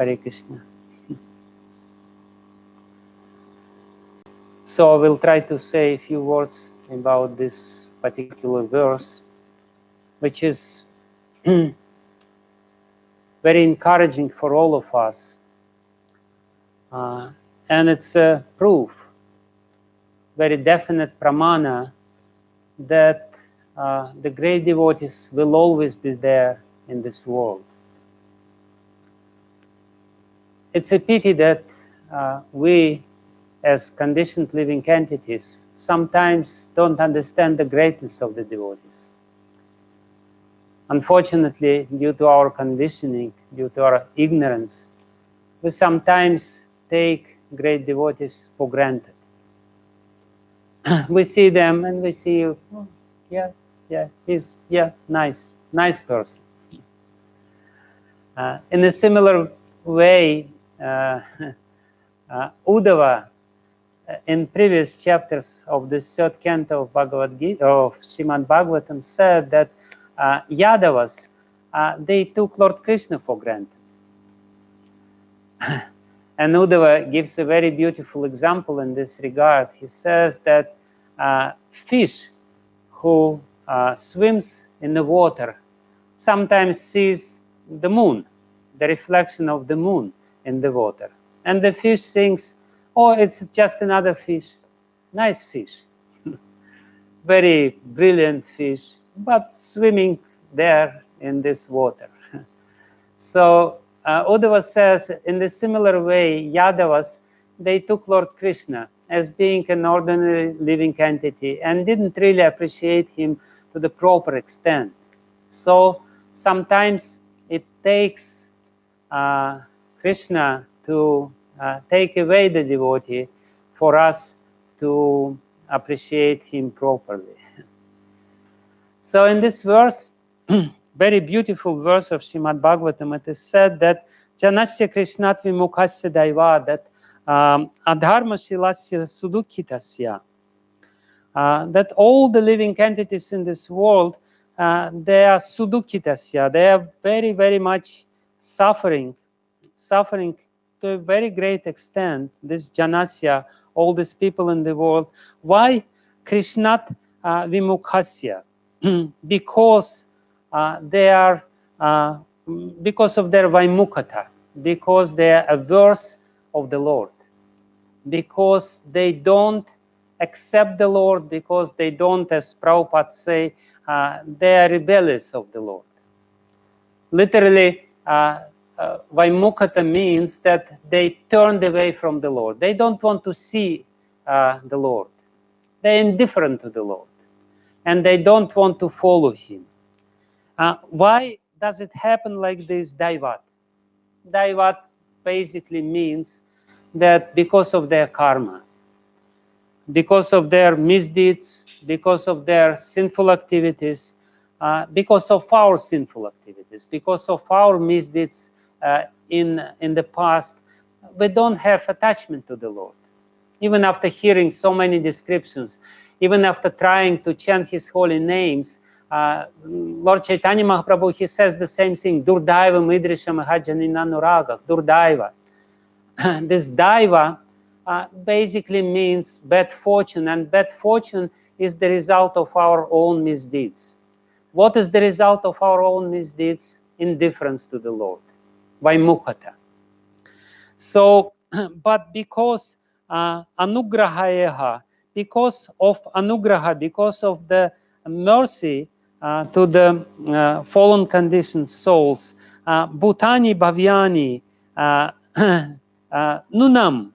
Hare Krishna. So I will try to say a few words about this particular verse, which is very encouraging for all of us. And it's a proof, very definite pramana, that the great devotees will always be there in this world. It's a pity that we, as conditioned living entities, sometimes don't understand the greatness of the devotees. Unfortunately, due to our conditioning, due to our ignorance, we sometimes take great devotees for granted. We see them and we see, oh, he's nice person. In a similar way, Uddhava, in previous chapters of the third canto of Bhagavad Gita, of Srimad Bhagavatam, said that Yadavas, they took Lord Krishna for granted. And Uddhava gives a very beautiful example in this regard. He says that fish who swims in the water sometimes sees the moon, the reflection of the moon in the water. And the fish thinks, oh, it's just another fish, nice fish, very brilliant fish, but swimming there in this water. So Uddhava says, in the similar way, Yadavas, they took Lord Krishna as being an ordinary living entity and didn't really appreciate him to the proper extent. So sometimes it takes Krishna to take away the devotee for us to appreciate him properly. So in this verse, very beautiful verse of Srimad Bhagavatam, it is said that Janasya Krishnat Vimukhasya Daiva, that Adharma Shilasya Sudukhitasya, that all the living entities in this world, they are Sudukhitasya, they are very, very much suffering to a very great extent, this Janasya, all these people in the world. Why? Krishnat Vimukhasya. Because they are, because of their Vaimukhata, because they are averse of the Lord, because they don't accept the Lord, because they don't, as Prabhupada say, they are rebellious of the Lord. Literally, Vaimukhata means that they turned away from the Lord. They don't want to see the Lord. They're indifferent to the Lord. And they don't want to follow him. Why does it happen like this? Daivat. Daivat basically means that because of their karma, because of their misdeeds, because of their sinful activities, because of our sinful activities, because of our misdeeds in the past, we don't have attachment to the Lord. Even after hearing so many descriptions, even after trying to chant his holy names, Lord Chaitanya Mahaprabhu, he says the same thing, Durdaiva Midrisha Mahajanina Nuraga, Durdaiva. This Daiva basically means bad fortune, and bad fortune is the result of our own misdeeds. What is the result of our own misdeeds? Indifference to the Lord, Vaimukhata. So, but because Anugrahayeha, because of Anugraha, because of the mercy to the fallen conditioned souls, Bhutani Bhavyani, Nunam,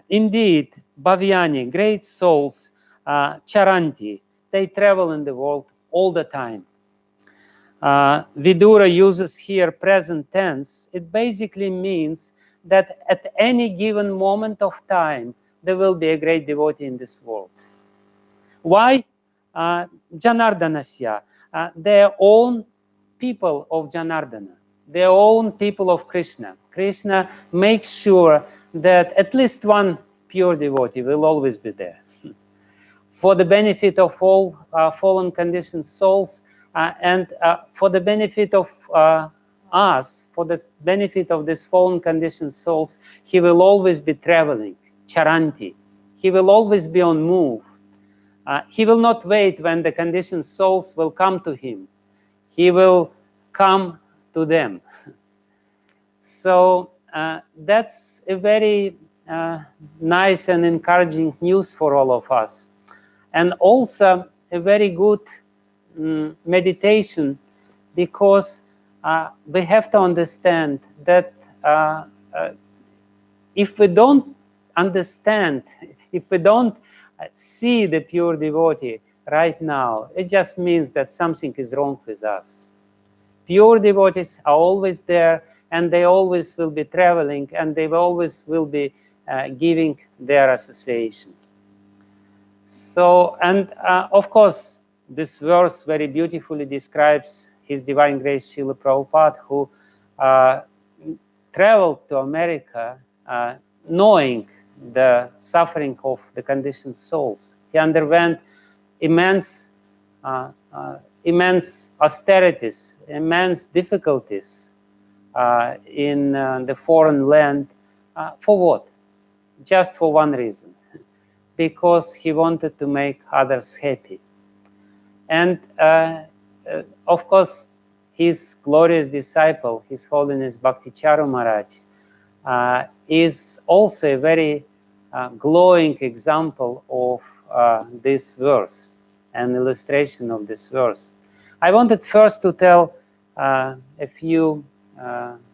indeed, Bhavyani, great souls, Charanti, they travel in the world all the time. Vidura uses here present tense. It basically means that at any given moment of time, there will be a great devotee in this world. Why? Janardanasya, their own people of Janardana, their own people of Krishna. Krishna makes sure that at least one pure devotee will always be there. For the benefit of all fallen conditioned souls, and for the benefit of us, for the benefit of these fallen conditioned souls, he will always be traveling, charanti. He will always be on move. He will not wait when the conditioned souls will come to him. He will come to them. So that's a very nice and encouraging news for all of us. And also a very good meditation, because we have to understand that if we don't understand, if we don't see the pure devotee right now, it just means that something is wrong with us. Pure devotees are always there, and they always will be traveling, and they always will be giving their association. So, and of course, this verse very beautifully describes His Divine Grace Srila Prabhupada, who traveled to America knowing the suffering of the conditioned souls. He underwent immense austerities, immense difficulties in the foreign land. For what? Just for one reason: because he wanted to make others happy. And of course, his glorious disciple, His Holiness Bhakti Charu Maharaj, is also a very glowing example of this verse, an illustration of this verse. I wanted first to tell a few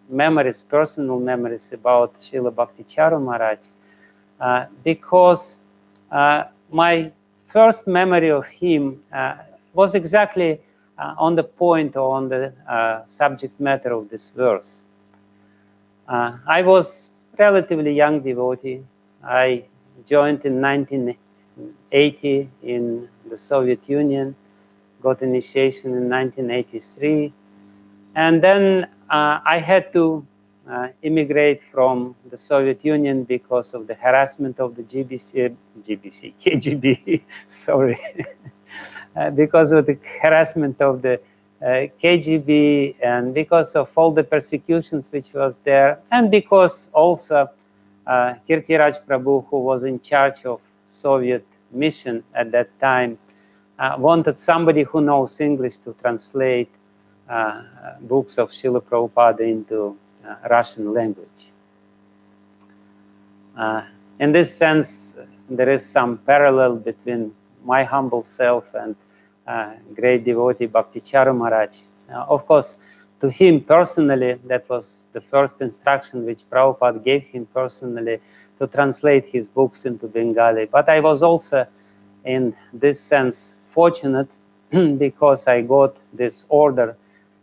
memories, personal memories about Srila Bhakti Charu Maharaj, because my first memory of him was exactly on the point, or on the subject matter of this verse. I was relatively young devotee. I joined in 1980 in the Soviet Union, got initiation in 1983, and then I had to immigrate from the Soviet Union because of the harassment of the KGB, sorry, because of the harassment of the KGB, and because of all the persecutions which was there, and because also Kirtiraj Prabhu, who was in charge of Soviet mission at that time, wanted somebody who knows English to translate books of Srila Prabhupada into Russian language. In this sense, there is some parallel between my humble self and great devotee Bhakti Charu Maharaj. Of course, to him personally, that was the first instruction which Prabhupada gave him personally, to translate his books into Bengali. But I was also, in this sense, fortunate because I got this order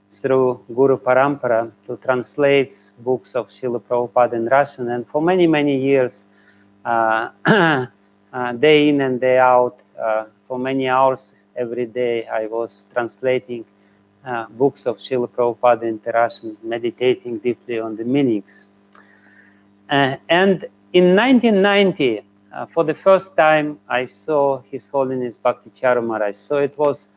through Guru Parampara to translate books of Srila Prabhupada in Russian. And for many, many years, day in and day out, for many hours every day, I was translating books of Srila Prabhupada into Russian, meditating deeply on the meanings. And in 1990, for the first time, I saw His Holiness Bhakti Charu Maharaj. So it was,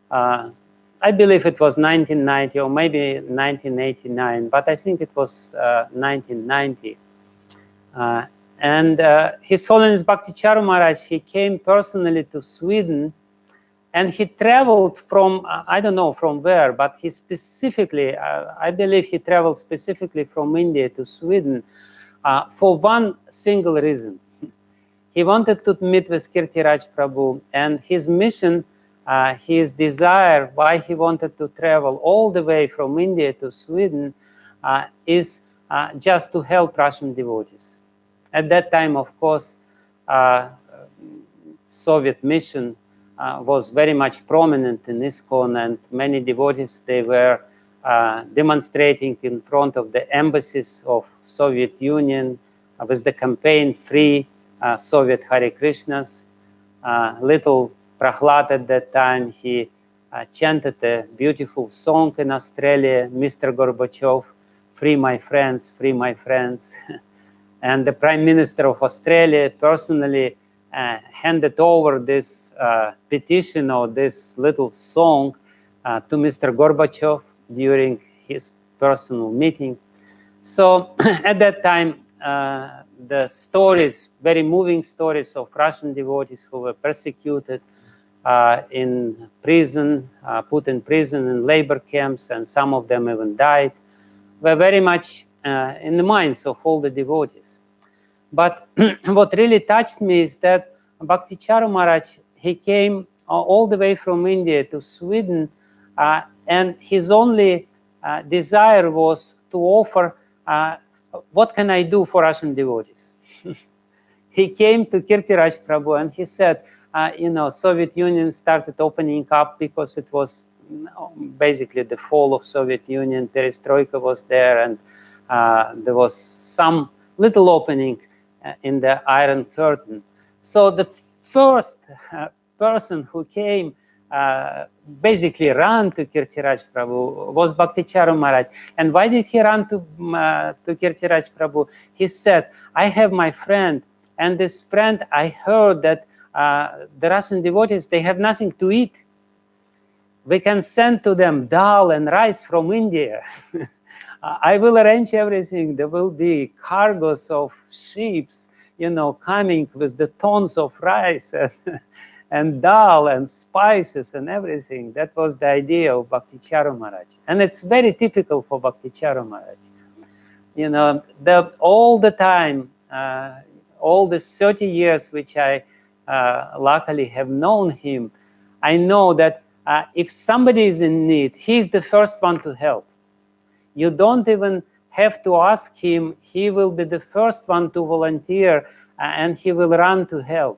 I believe it was 1990 or maybe 1989, but I think it was 1990. And His Holiness Bhakti Charu Maharaj, he came personally to Sweden, and he traveled from, I don't know from where, but he specifically, I believe he traveled specifically from India to Sweden for one single reason. He wanted to meet with Kirtiraj Prabhu, and his mission, his desire why he wanted to travel all the way from India to Sweden is just to help Russian devotees. At that time, of course, Soviet mission was very much prominent in ISKCON, and many devotees, they were demonstrating in front of the embassies of Soviet Union with the campaign Free Soviet Hare Krishnas. Little Prahlad at that time, he chanted a beautiful song in Australia, Mr. Gorbachev, free my friends, free my friends. And the Prime Minister of Australia personally handed over this petition or this little song to Mr. Gorbachev during his personal meeting. So at that time, the stories, very moving stories of Russian devotees who were persecuted, in prison, put in prison in labor camps, and some of them even died, were very much in the minds of all the devotees. But what really touched me is that Bhakti Charu Maharaj, he came all the way from India to Sweden, and his only desire was to offer, what can I do for Russian devotees? He came to Kirtiraj Prabhu and he said, Soviet Union started opening up because it was basically the fall of Soviet Union. Perestroika was there, and there was some little opening in the Iron Curtain. So the first person who came, basically ran to Kirtiraj Prabhu was Bhakti Charu Maharaj. And why did he run to Kirtiraj Prabhu? He said, I have my friend, and this friend, I heard that the Russian devotees, they have nothing to eat. We can send to them dal and rice from India. I will arrange everything. There will be cargoes of ships, coming with the tons of rice and dal and spices and everything. That was the idea of Bhakti Charu Maharaj. And it's very typical for Bhakti Charu Maharaj. All the time, all the 30 years which I luckily have known him, I know that if somebody is in need, he's the first one to help. You don't even have to ask him. He will be the first one to volunteer, and he will run to help.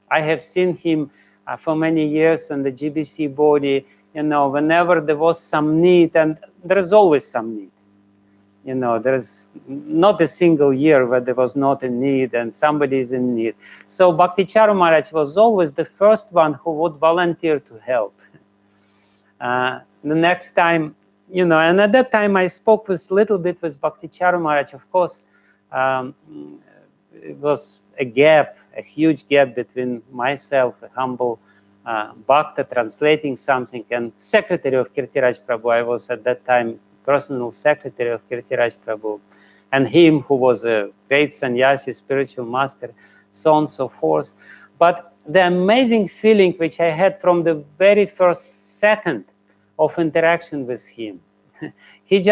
I have seen him for many years in the GBC body, whenever there was some need, and there is always some need. There's not a single year where there was not a need and somebody is in need. So Bhakti Charu Maharaj was always the first one who would volunteer to help. The next time, and at that time I spoke with little bit with Bhakti Charu Maharaj. Of course, it was a huge gap between myself, a humble Bhakta translating something, and secretary of Kirtiraj Prabhu. I was at that time personal secretary of Kirtiraj Prabhu, and him who was a great sannyasi, spiritual master, so on and so forth. But the amazing feeling which I had from the very first second of interaction with him, he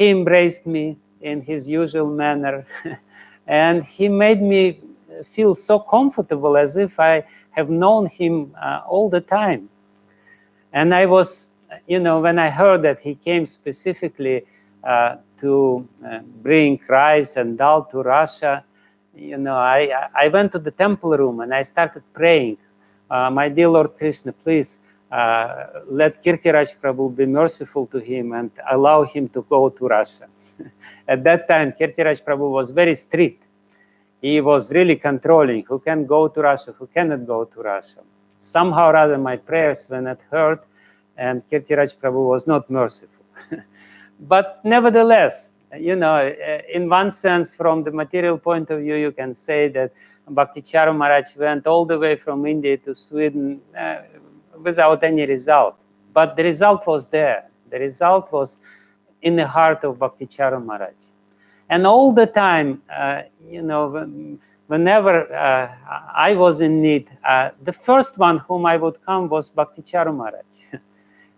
embraced me in his usual manner, and he made me feel so comfortable, as if I have known him all the time. And I was, when I heard that he came specifically to bring rice and dal to Russia, I went to the temple room and I started praying, my dear Lord Krishna, please let Kirtiraj Prabhu be merciful to him and allow him to go to Russia. At that time, Kirtiraj Prabhu was very strict. He was really controlling who can go to Russia, who cannot go to Russia. Somehow or other, my prayers were not heard, and Kirtiraj Prabhu was not merciful. But nevertheless, in one sense, from the material point of view, you can say that Bhakti Charu Maharaj went all the way from India to Sweden without any result. But the result was there. The result was in the heart of Bhakti Charu Maharaj. And all the time, whenever I was in need, the first one whom I would come was Bhakti Charu Maharaj.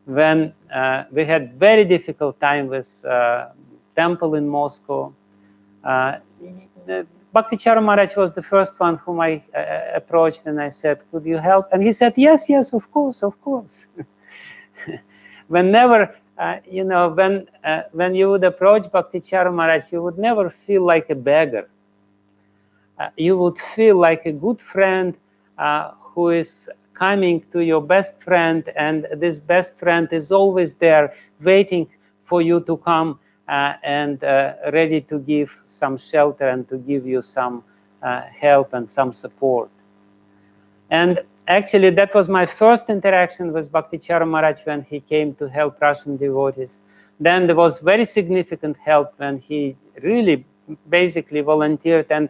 When we had very difficult time with temple in Moscow, Bhakti Charu Maharaj was the first one whom I approached, and I said, could you help? And he said, yes, of course. Whenever, when you would approach Bhakti Charu Maharaj, you would never feel like a beggar. You would feel like a good friend who is coming to your best friend, and this best friend is always there waiting for you to come and ready to give some shelter and to give you some help and some support. And actually, that was my first interaction with Bhakti Charu Maharaj when he came to help Russian devotees. Then there was very significant help when he really basically volunteered and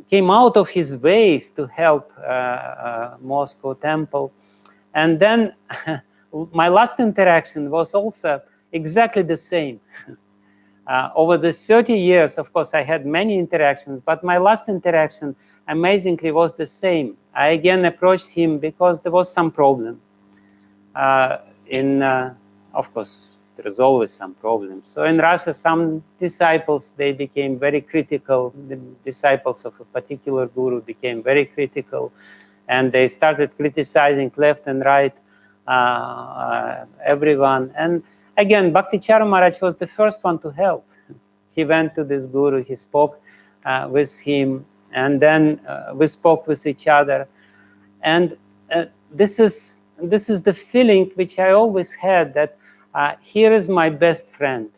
came out of his ways to help Moscow temple. And then my last interaction was also exactly the same. Over the 30 years, of course, I had many interactions, but my last interaction, amazingly, was the same. I again approached him because there was some problem. Of course, there is always some problem. So in Russia, some disciples, they became very critical. The disciples of a particular guru became very critical, and they started criticizing left and right everyone. And again, Bhakti Charu Maharaj was the first one to help. He went to this guru, he spoke with him, and then we spoke with each other. And this is the feeling which I always had, that here is my best friend.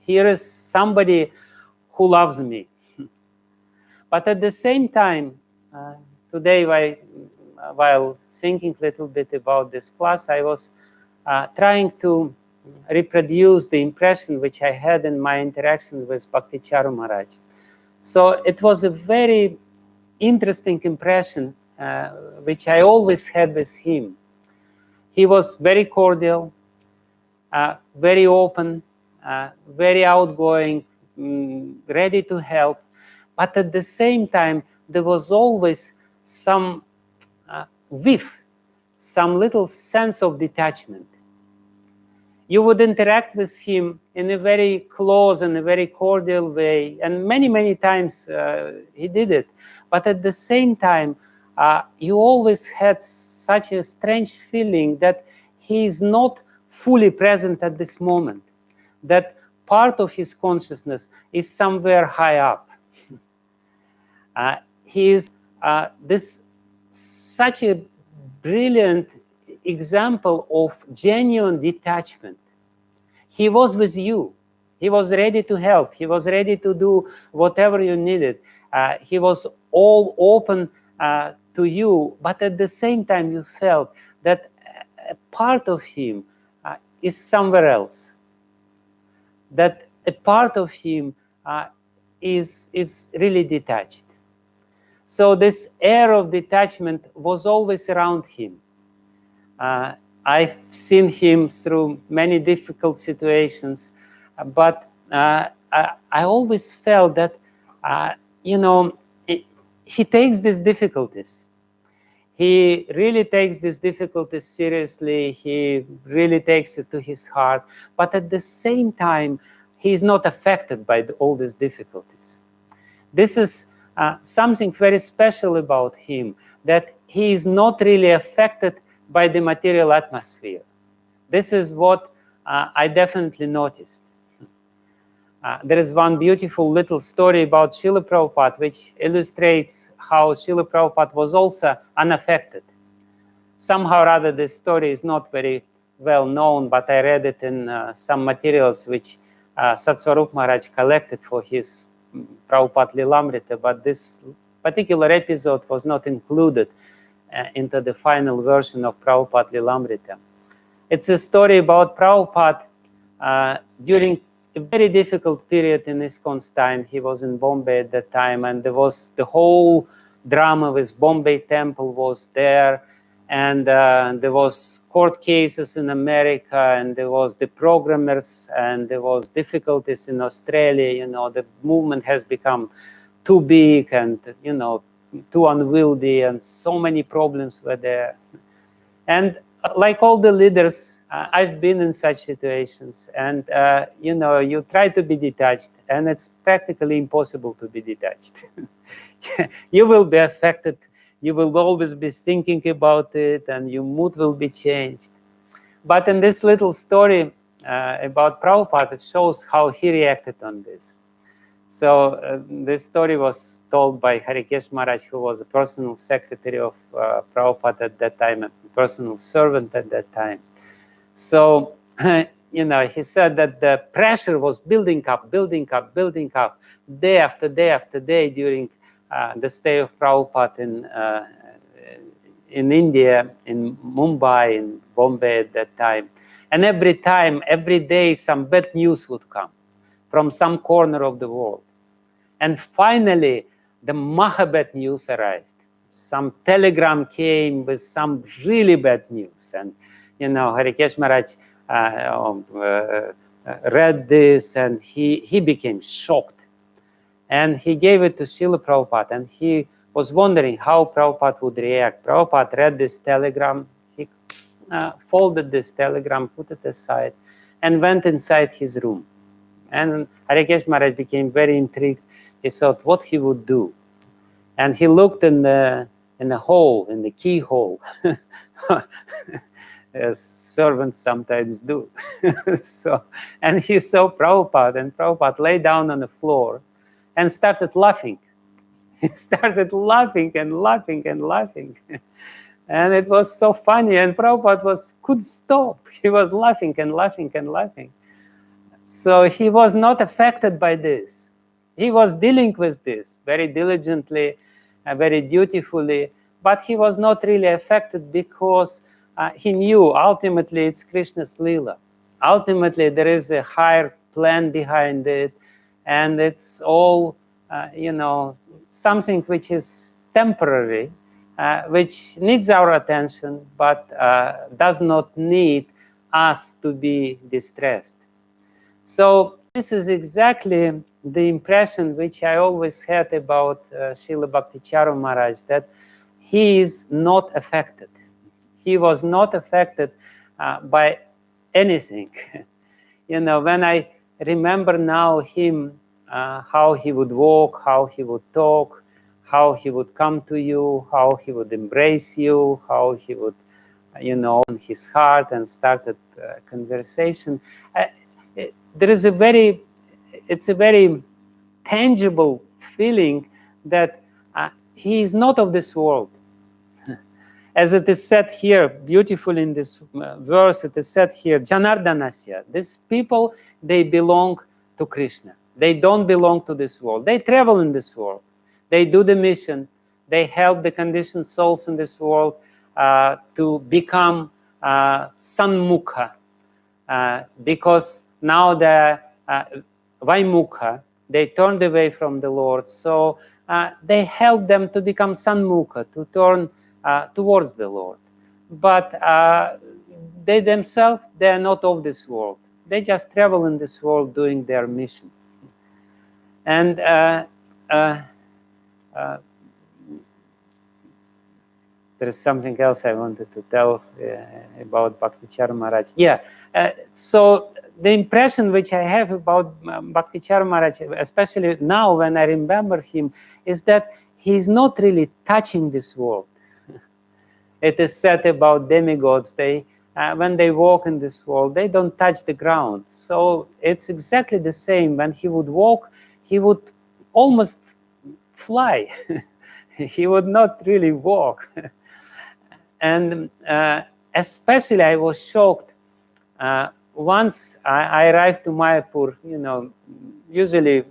Here is somebody who loves me. But at the same time, today, while thinking a little bit about this class, I was trying to reproduce the impression which I had in my interaction with Bhakti Charu Maharaj. So it was a very interesting impression which I always had with him. He was very cordial, very open, very outgoing, ready to help. But at the same time, there was always some whiff, some little sense of detachment. You would interact with him in a very close and a very cordial way, and many, many times he did it. But at the same time, you always had such a strange feeling that he is not fully present at this moment, that part of his consciousness is somewhere high up. He is such a brilliant example of genuine detachment. He was with you. He was ready to help. He was ready to do whatever you needed. He was all open to you, but at the same time you felt that a part of him is somewhere else. That a part of him is really detached. So this air of detachment was always around him. I've seen him through many difficult situations, but I always felt that, he takes these difficulties. He really takes these difficulties seriously. He really takes it to his heart. But at the same time, he is not affected by all these difficulties. This is something very special about him, that he is not really affected by the material atmosphere. This is what I definitely noticed. There is one beautiful little story about Srila Prabhupada which illustrates how Srila Prabhupada was also unaffected. Somehow or other, this story is not very well known, but I read it in some materials which Satsvarup Maharaj collected for his Prabhupada Lilamrita, but this particular episode was not included into the final version of Prabhupada Lilamrita. It's a story about Prabhupada during a very difficult period in ISKCON's time. He was in Bombay at that time, and there was the whole drama with Bombay Temple was there, and there was court cases in America, and there was the programmers, and there was difficulties in Australia. The movement has become too big and, too unwieldy, and so many problems were there. And like all the leaders, I've been in such situations, and you try to be detached, and it's practically impossible to be detached. You will be affected. You will always be thinking about it, and your mood will be changed. But in this little story about Prabhupada, it shows how he reacted on this. So this story was told by Harikesh Maharaj, who was a personal secretary of Prabhupada at that time, a personal servant at that time. So, he said that the pressure was building up, day after day after day during the stay of Prabhupada in India, in Mumbai, in Bombay at that time. And every day, some bad news would come from some corner of the world. And finally, the Mahabad news arrived. some telegram came with some really bad news, and Harikesh Maharaj read this, and he became shocked, and he gave it to Srila Prabhupada, and he was wondering how Prabhupada would react. Prabhupada read this telegram, he folded this telegram, put it aside, and went inside his room. And Harikesh Maharaj became very intrigued. He thought what he would do, and he looked in the hole, in the keyhole, as servants sometimes do. And he saw Prabhupada, and Prabhupada lay down on the floor and started laughing. He started laughing and laughing and laughing. And it was so funny, and Prabhupada couldn't stop. He was laughing and laughing and laughing. So he was not affected by this. He was dealing with this very diligently, very dutifully, but he was not really affected because he knew ultimately it's Krishna's Leela. Ultimately, there is a higher plan behind it, and it's all, something which is temporary, which needs our attention, but does not need us to be distressed. So this is exactly the impression which I always had about Srila Bhakti Charu Maharaj, that he is not affected. He was not affected by anything. When I remember now him, how he would walk, how he would talk, how he would come to you, how he would embrace you, how he would, open his heart and started conversation. It's a very tangible feeling that he is not of this world. As it is said here, beautiful in this verse, it is said here, Janardanasya. These people, they belong to Krishna. They don't belong to this world. They travel in this world. They do the mission. They help the conditioned souls in this world to become sanmukha, because now the vaimukha, they turned away from the Lord. So they help them to become sanmukha, to turn towards the Lord. But they themselves, they are not of this world. They just travel in this world doing their mission. And there is something else I wanted to tell about Bhakti Charu Maharaj. Yeah, so the impression which I have about Bhakti Charu Maharaj, especially now when I remember him, is that he is not really touching this world. It is said about demigods, when they walk in this world, they don't touch the ground. So it's exactly the same. When he would walk, he would almost fly. He would not really walk. And especially I was shocked once I arrived to Mayapur. Usually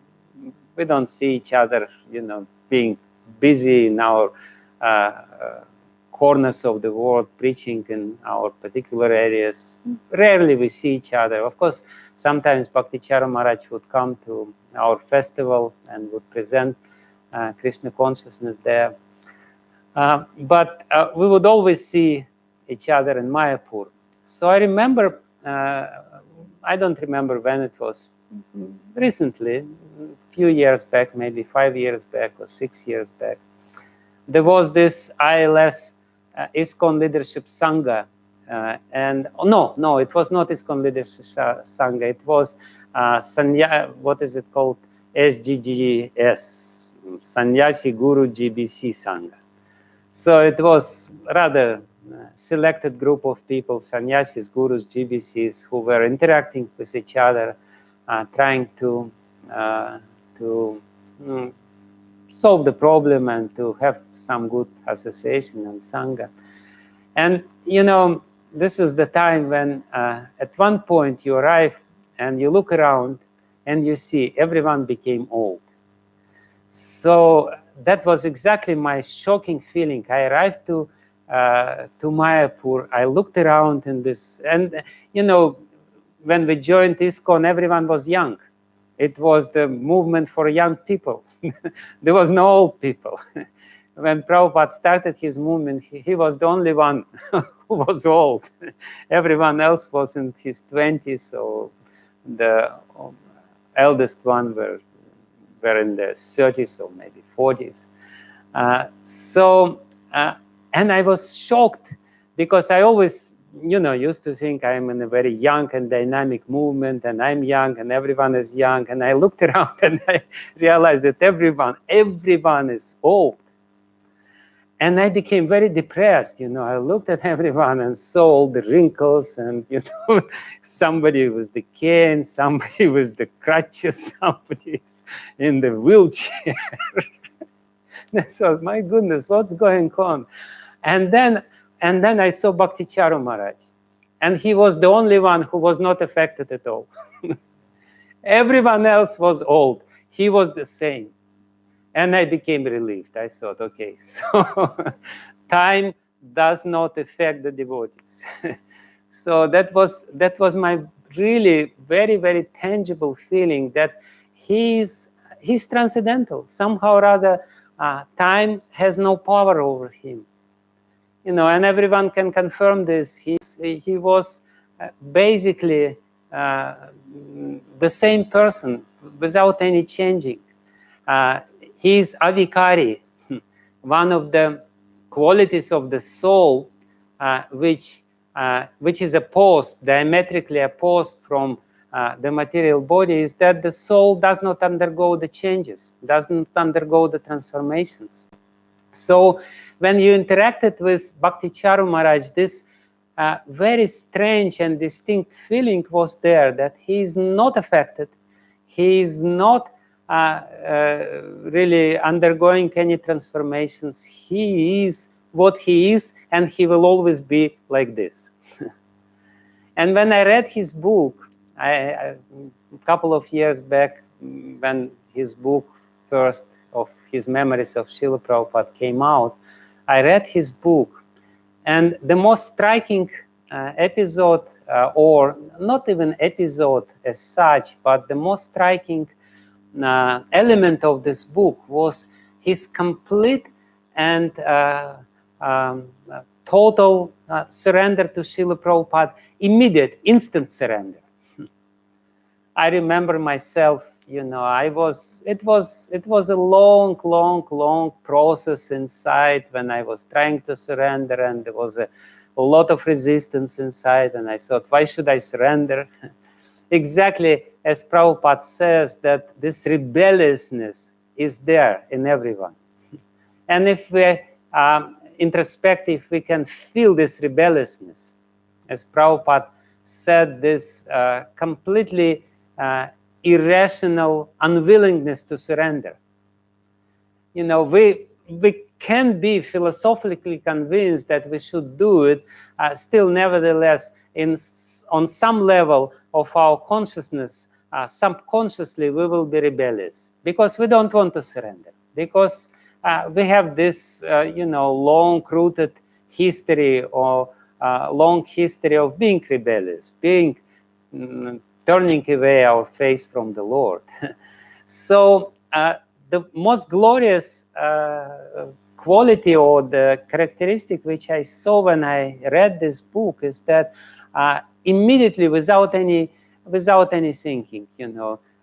we don't see each other, being busy in our corners of the world, preaching in our particular areas. Rarely we see each other. Of course, sometimes Bhakti Charu Maharaj would come to our festival and would present Krishna consciousness there. But we would always see each other in Mayapur. So I remember, I don't remember when it was, recently, a few years back, maybe 5 years back or 6 years back, there was this ILS ISKCON Leadership Sangha. And no, it was not ISKCON Leadership Sangha. It was what is it called? SGGS, Sannyasi Guru GBC Sangha. So it was rather selected group of people, sannyasis, gurus, GBCs, who were interacting with each other, trying to solve the problem and to have some good association and sangha. And this is the time when at one point you arrive and you look around and you see everyone became old. So that was exactly my shocking feeling. I arrived to Mayapur. I looked around in this, and when we joined ISKCON, everyone was young. It was the movement for young people. There was no old people. when Prabhupada started his movement, he was the only one who was old. Everyone else was in his 20s, so the eldest one were in their 30s or maybe 40s. And I was shocked because I always, used to think I'm in a very young and dynamic movement, and I'm young and everyone is young. And I looked around and I realized that everyone is old. And I became very depressed. I looked at everyone and saw all the wrinkles, and somebody with the cane, somebody with the crutches, somebody's in the wheelchair. I thought, my goodness, what's going on? And then I saw Bhakti Charu Maharaj, and he was the only one who was not affected at all. Everyone else was old. He was the same. And I became relieved. I thought, okay, so time does not affect the devotees. So that was my really very, very tangible feeling that he's transcendental. Somehow or other, time has no power over him. And everyone can confirm this. He was basically the same person without any changing. He's avikari, one of the qualities of the soul, which is diametrically opposed from the material body, is that the soul does not undergo the changes, doesn't undergo the transformations. So when you interacted with Bhakti Charu Maharaj, this very strange and distinct feeling was there that he is not affected, he is not really undergoing any transformations. He is what he is, and he will always be like this. And when I read his book, a couple of years back, when his book first of his memories of Srila Prabhupada came out, I read his book, and the most striking episode, or not even episode as such, but the most striking element of this book was his complete and total surrender to Srila Prabhupada, immediate, instant surrender. I remember myself, it was a long process inside when I was trying to surrender, and there was a lot of resistance inside, and I thought, why should I surrender? Exactly as Prabhupada says, that this rebelliousness is there in everyone. And if we're introspective, we can feel this rebelliousness. As Prabhupada said, this completely irrational unwillingness to surrender. We can be philosophically convinced that we should do it, still nevertheless, on some level of our consciousness, subconsciously we will be rebellious because we don't want to surrender, because we have this long-rooted history or long history of being rebellious, turning away our face from the Lord. So the most glorious quality or the characteristic which I saw when I read this book is that immediately, without any thinking,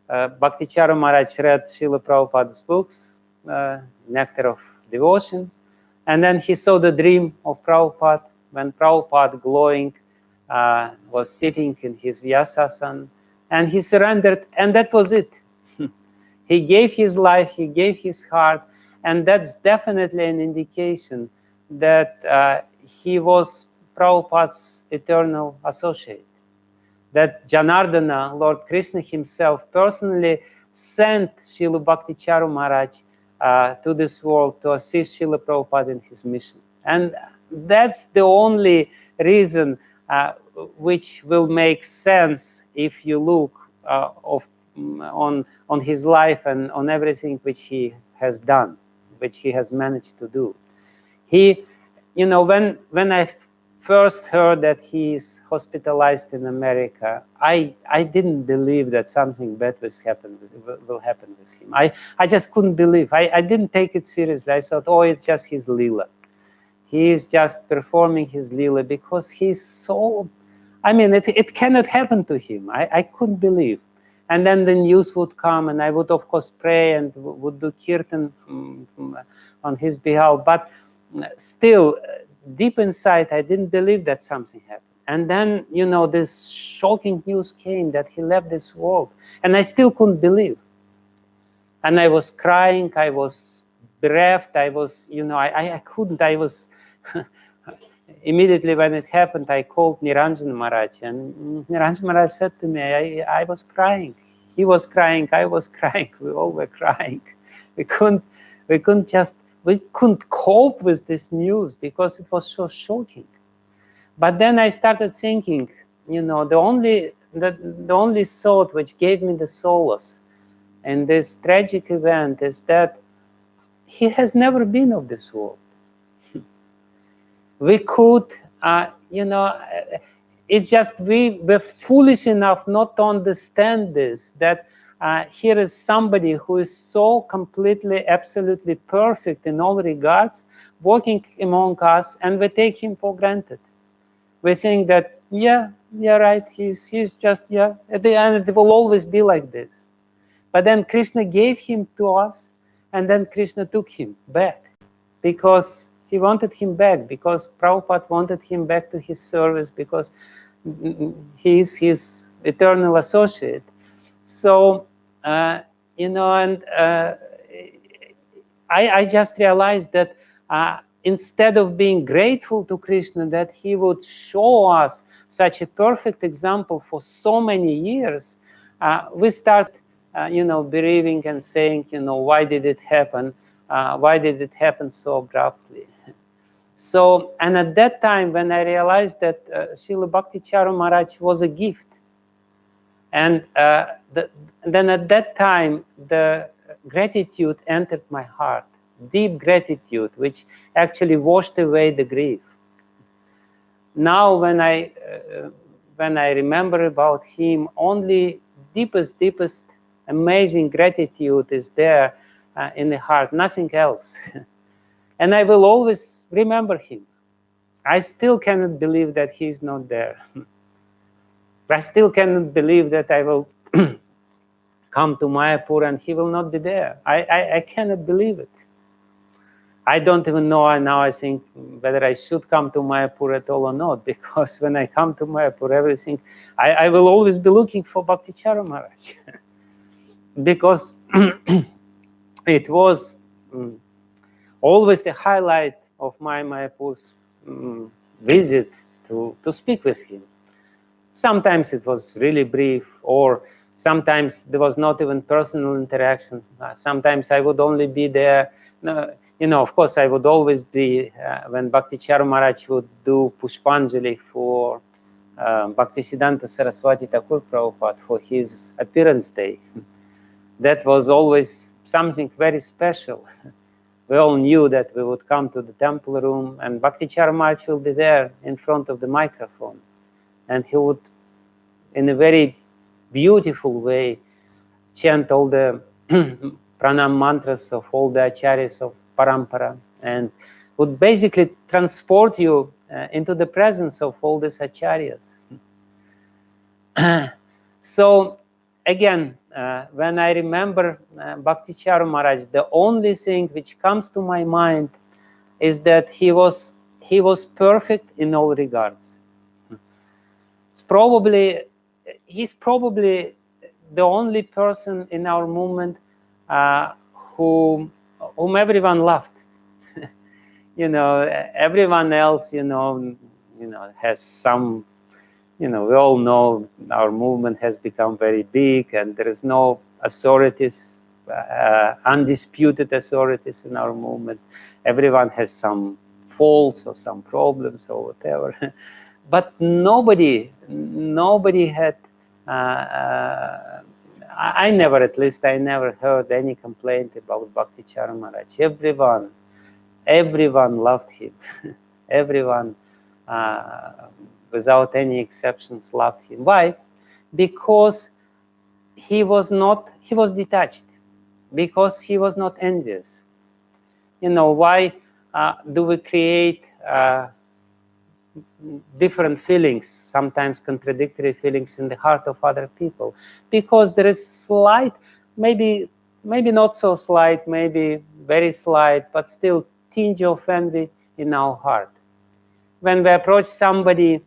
Bhakti Charu Maharaj read Srila Prabhupada's books, Nectar of Devotion, and then he saw the dream of Prabhupada when Prabhupada, glowing, was sitting in his Vyasasana, and he surrendered, and that was it. He gave his life, he gave his heart, and that's definitely an indication that he was Prabhupada's eternal associate. That Janardana, Lord Krishna himself, personally sent Srila Bhakti Charu Maharaj to this world to assist Srila Prabhupada in his mission. And that's the only reason which will make sense if you look on his life and on everything which he has done, which he has managed to do. He, when I first heard that he is hospitalized in America, I didn't believe that something bad will happen with him. I just couldn't believe. I didn't take it seriously. I thought, oh, it's just his lila. He is just performing his lila because he's so, I mean, it cannot happen to him. I couldn't believe. And then the news would come, and I would, of course, pray and would do kirtan on his behalf. But still, deep inside, I didn't believe that something happened. And then, you know, this shocking news came that he left this world. And I still couldn't believe. And I was crying, I was bereft, I was, you know, I couldn't, I was, immediately when it happened, I called Niranjan Maharaj, and Niranjan Maharaj said to me, I was crying. He was crying, I was crying, we all were crying. We couldn't cope with this news because it was so shocking. But then I started thinking, you know, the only thought which gave me the solace in this tragic event is that he has never been of this world. We could, you know, it's just we were foolish enough not to understand this, that here is somebody who is so completely, absolutely perfect in all regards, walking among us, and we take him for granted. We think that, yeah, right, he's just, yeah, at the end it will always be like this. But then Krishna gave him to us, and then Krishna took him back because he wanted him back, because Prabhupada wanted him back to his service, because he is his eternal associate. So, you know, and I just realized that instead of being grateful to Krishna that he would show us such a perfect example for so many years, we start, you know, bereaving and saying, you know, why did it happen? Why did it happen so abruptly? So, and at that time, when I realized that Srila Bhakti Charu Maharaj was a gift, and then at that time, the gratitude entered my heart, deep gratitude, which actually washed away the grief. Now, when I remember about him, only deepest, amazing gratitude is there in the heart, nothing else. And I will always remember him. I still cannot believe that he's not there. I still cannot believe that I will come to Mayapur and he will not be there. I cannot believe it. I don't even know now, I think, whether I should come to Mayapur at all or not, because when I come to Mayapur, everything, I will always be looking for Bhakti Charu Maharaj. Because it was always a highlight of my Mayapur's visit to speak with him. Sometimes it was really brief, or sometimes there was not even personal interactions. Sometimes I would only be there. You know, of course, I would always be when Bhakti Charu Maharaj would do Pushpanjali for Bhaktisiddhanta Saraswati Thakur Prabhupada for his appearance day. That was always something very special. We all knew that we would come to the temple room and Bhakti Charu Maharaj will be there in front of the microphone. And he would, in a very beautiful way, chant all the pranam mantras of all the acharyas of parampara, and would basically transport you into the presence of all these acharyas. So, again, when I remember Bhakti Charu Maharaj, the only thing which comes to my mind is that he was perfect in all regards. He's probably the only person in our movement whom everyone loved. You know, everyone else, you know, has some, you know, we all know our movement has become very big and there is no authorities, undisputed authorities in our movement. Everyone has some faults or some problems or whatever. But nobody had, I never heard any complaint about Bhakti Charu Maharaj. Everyone loved him. Everyone without any exceptions, loved him. Why? Because he was detached, because he was not envious. You know, why do we create different feelings, sometimes contradictory feelings in the heart of other people? Because there is slight, maybe not so slight, maybe very slight, but still tinge of envy in our heart. When we approach somebody,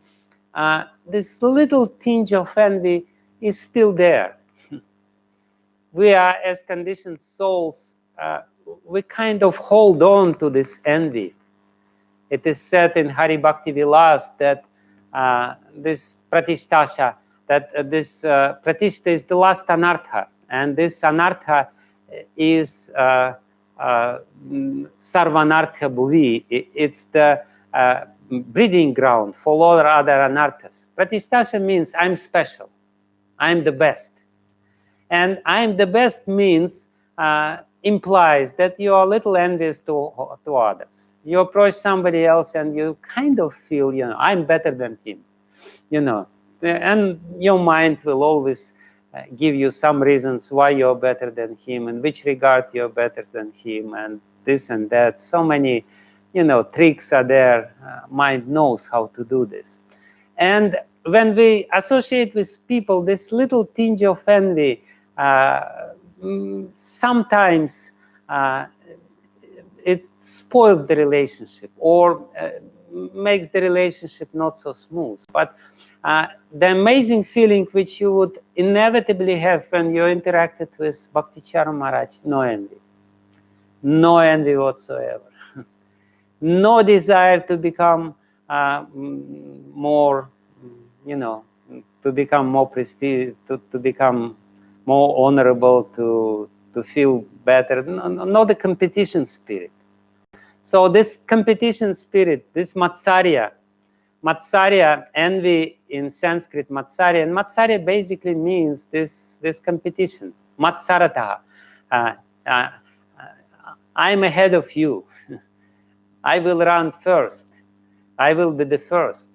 this little tinge of envy is still there. We are, as conditioned souls, we kind of hold on to this envy. It is said in Hari Bhakti Vilas that this pratistasha, that this pratishta is the last anartha, and this anartha is sarvanartha bhuvi. It's the breeding ground for all other anarthas. Pratistasha means I'm special, I'm the best. And I'm the best means implies that you are a little envious to others. You approach somebody else and you kind of feel, you know, I'm better than him, you know. And your mind will always give you some reasons why you're better than him, in which regard you're better than him, and this and that. So many, you know, tricks are there. Mind knows how to do this. And when we associate with people, this little tinge of envy, sometimes it spoils the relationship, or makes the relationship not so smooth. But the amazing feeling which you would inevitably have when you interacted with Bhakti Charu Maharaj, no envy. No envy whatsoever. No desire to become more, you know, to become more prestige, to become more honorable, to feel better. No, the competition spirit. So this competition spirit, this matsarya, envy in Sanskrit, matsarya, and matsarya basically means this competition. Matsarataha. I'm ahead of you. I will run first. I will be the first.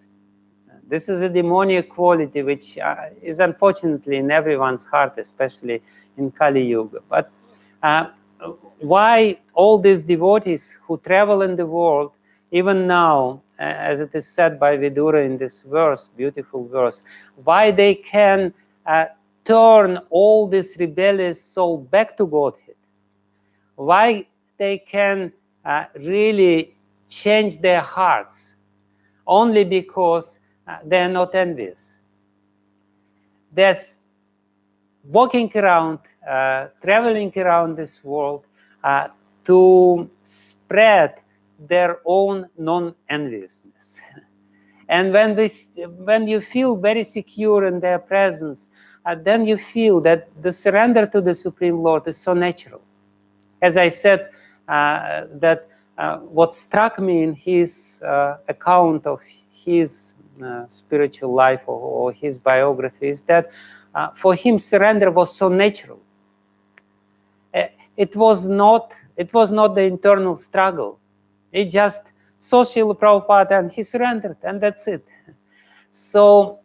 This is a demoniac quality which is unfortunately in everyone's heart, especially in Kali Yuga. But why all these devotees who travel in the world, even now, as it is said by Vidura in this verse, beautiful verse, why they can turn all this rebellious soul back to Godhead? Why they can really change their hearts? Only because they are not envious. They're walking around, traveling around this world to spread their own non-enviousness. And when you feel very secure in their presence, then you feel that the surrender to the Supreme Lord is so natural. As I said, that what struck me in his account of his spiritual life, or his biography, is that for him surrender was so natural. It was not the internal struggle. He just saw Srila Prabhupada and he surrendered, and that's it. So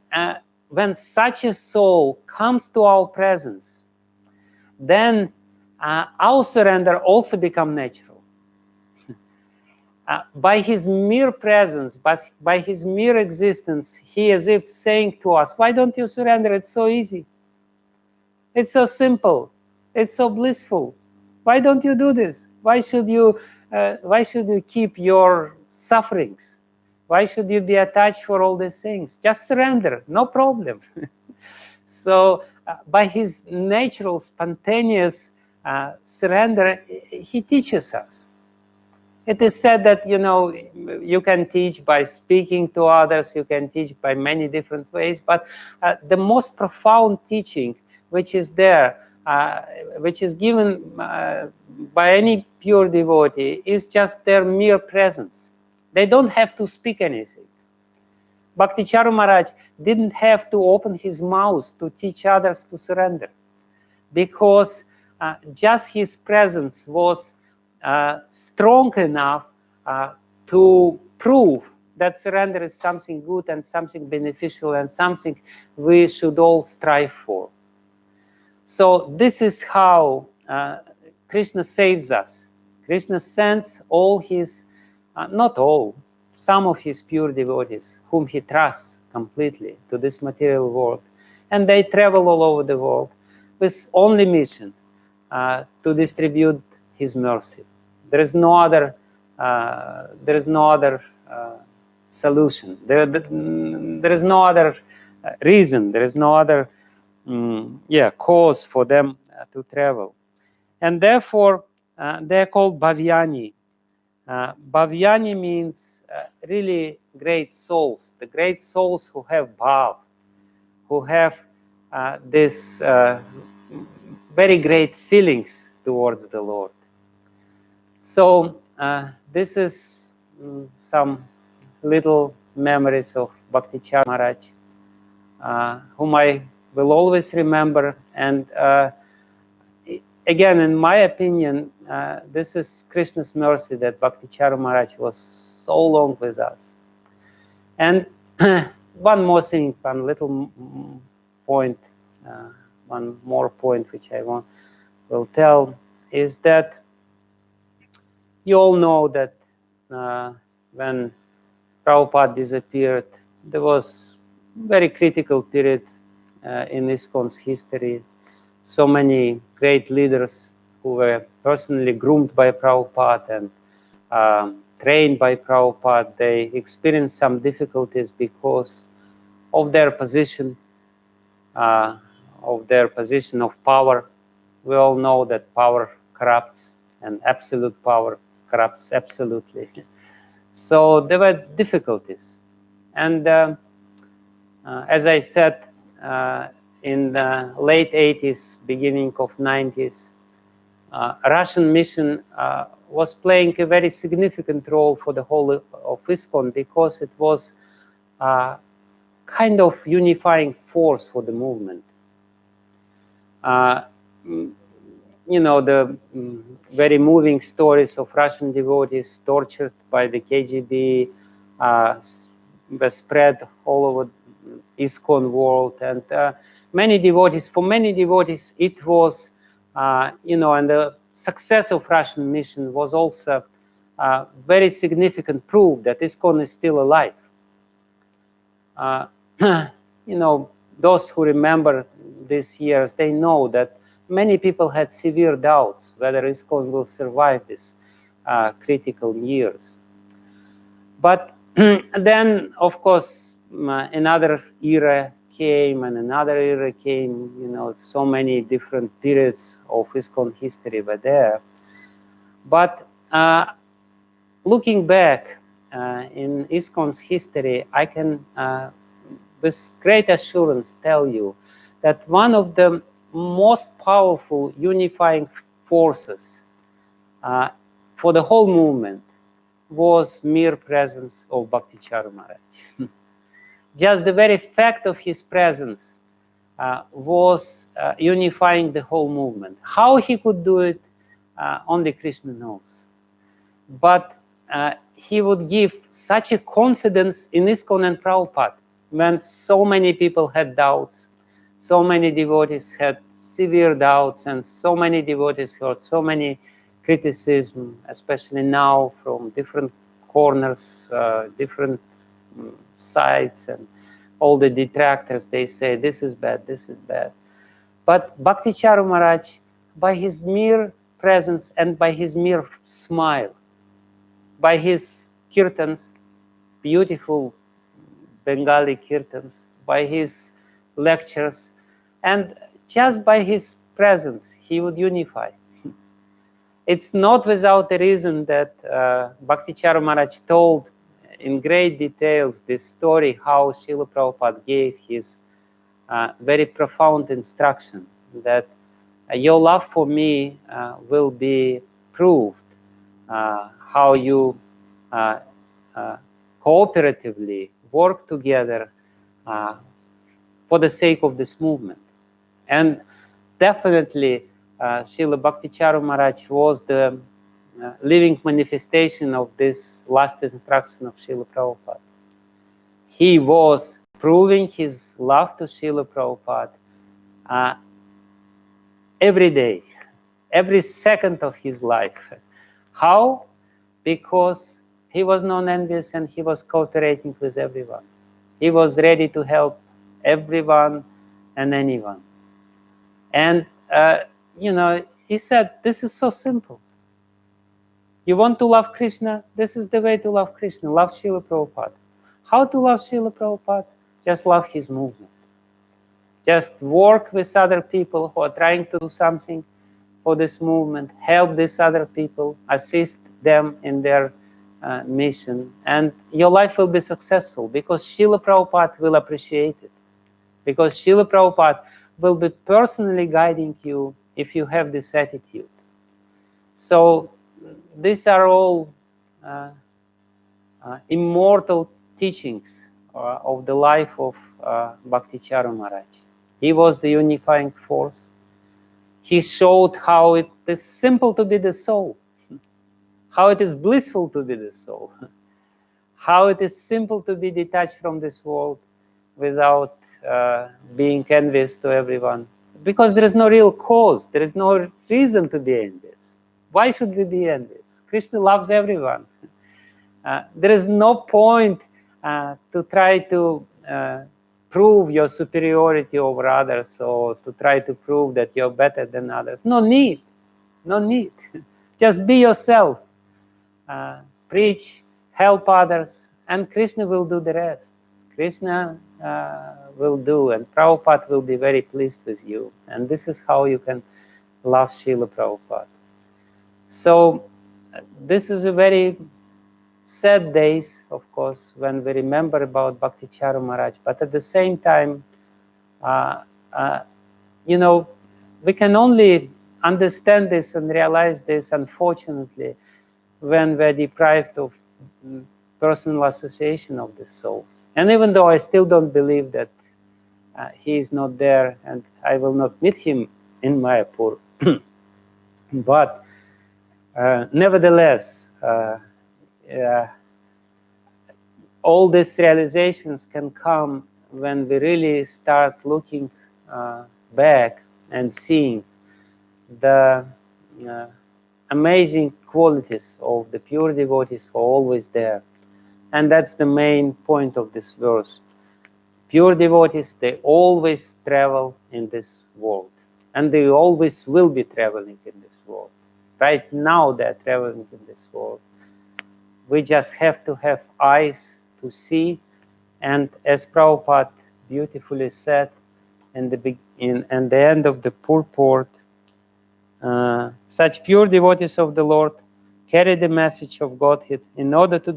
when such a soul comes to our presence, then our surrender also becomes natural. By his mere presence, by his mere existence, he is as if saying to us, why don't you surrender? It's so easy. It's so simple. It's so blissful. Why don't you do this? Why should you keep your sufferings? Why should you be attached for all these things? Just surrender, no problem. So by his natural, spontaneous surrender, he teaches us. It is said that, you know, you can teach by speaking to others, you can teach by many different ways, but the most profound teaching which is there, which is given by any pure devotee, is just their mere presence. They don't have to speak anything. Bhakti Charu Maharaj didn't have to open his mouth to teach others to surrender, because just his presence was strong enough to prove that surrender is something good and something beneficial and something we should all strive for. So this is how Krishna saves us. Krishna sends all his, not all, some of his pure devotees, whom he trusts completely, to this material world. And they travel all over the world with only mission to distribute his mercy. There is no other, solution. There is no other reason. There is no other cause for them to travel. And therefore, they're called Bhavyani. Bhavyani means really great souls, the great souls who have bhav, who have this very great feelings towards the Lord. So this is some little memories of Bhakti Charu Maharaj, whom I will always remember. And again, in my opinion, this is Krishna's mercy that Bhakti Charu Maharaj was so long with us. And one more thing, one little point, one more point which I will tell is that you all know that when Prabhupada disappeared, there was a very critical period in ISKCON's history. So many great leaders who were personally groomed by Prabhupada and trained by Prabhupada, they experienced some difficulties because of their position, of power. We all know that power corrupts, and absolute power corrupts absolutely. So there were difficulties. And as I said, in the late 80s, beginning of 90s, Russian mission was playing a very significant role for the whole of ISKCON because it was kind of unifying force for the movement. You know, the very moving stories of Russian devotees tortured by the KGB were spread all over ISKCON world, and many devotees, it was, you know, and the success of Russian mission was also very significant proof that ISKCON is still alive. You know, those who remember these years, they know that many people had severe doubts whether ISKCON will survive these critical years. But then, of course, another era came and another era came. You know, so many different periods of ISKCON history were there. But looking back in ISKCON's history, I can with great assurance tell you that one of the most powerful unifying forces for the whole movement was mere presence of Bhakti Charu Maharaj. Just the very fact of his presence was unifying the whole movement. How he could do it, only Krishna knows. But he would give such a confidence in ISKCON and Prabhupada when so many people had doubts, so many devotees had severe doubts, and so many devotees heard so many criticism, especially now from different corners, different sides, and all the detractors, they say, this is bad, this is bad. But Bhakti Charu Maharaj, by his mere presence and by his mere smile, by his kirtans, beautiful Bengali kirtans, by his lectures, and just by his presence, he would unify. It's not without a reason that Bhakti Charu Maharaj told in great details this story how Srila Prabhupada gave his very profound instruction that your love for me will be proved how you cooperatively work together for the sake of this movement. And definitely Srila Bhakti Charu Maharaj was the living manifestation of this last instruction of Srila Prabhupada. he was proving his love to Srila Prabhupada every day, every second of his life. How? Because he was non-envious and he was cooperating with everyone. He was ready to help everyone and anyone. And, you know, he said, this is so simple. You want to love Krishna? This is the way to love Krishna. Love Srila Prabhupada. How to love Srila Prabhupada? Just love his movement. Just work with other people who are trying to do something for this movement. Help these other people. Assist them in their mission. And your life will be successful because Srila Prabhupada will appreciate it. Because Srila Prabhupada will be personally guiding you if you have this attitude. So these are all immortal teachings of the life of Bhakti Charu Maharaj. He was the unifying force. He showed how it is simple to be the soul, how it is blissful to be the soul, how it is simple to be detached from this world without being envious to everyone. Because there is no real cause, there is no reason to be envious. Why should we be envious? Krishna loves everyone. There is no point to try to prove your superiority over others or to try to prove that you're better than others. No need. No need. Just be yourself. Preach, help others, and Krishna will do the rest. Krishna will do, and Prabhupada will be very pleased with you. And this is how you can love Srila Prabhupada. So this is a very sad days, of course, when we remember about Bhakti Charu Maharaj, but at the same time, you know, we can only understand this and realize this, unfortunately, when we're deprived of personal association of the souls. And even though I still don't believe that he is not there and I will not meet him in Mayapur, but nevertheless, all these realizations can come when we really start looking back and seeing the amazing qualities of the pure devotees who are always there. And that's the main point of this verse. Pure devotees, they always travel in this world. And they always will be traveling in this world. Right now they're traveling in this world. We just have to have eyes to see. And as Prabhupada beautifully said in the end of the purport, such pure devotees of the Lord carry the message of Godhead in order to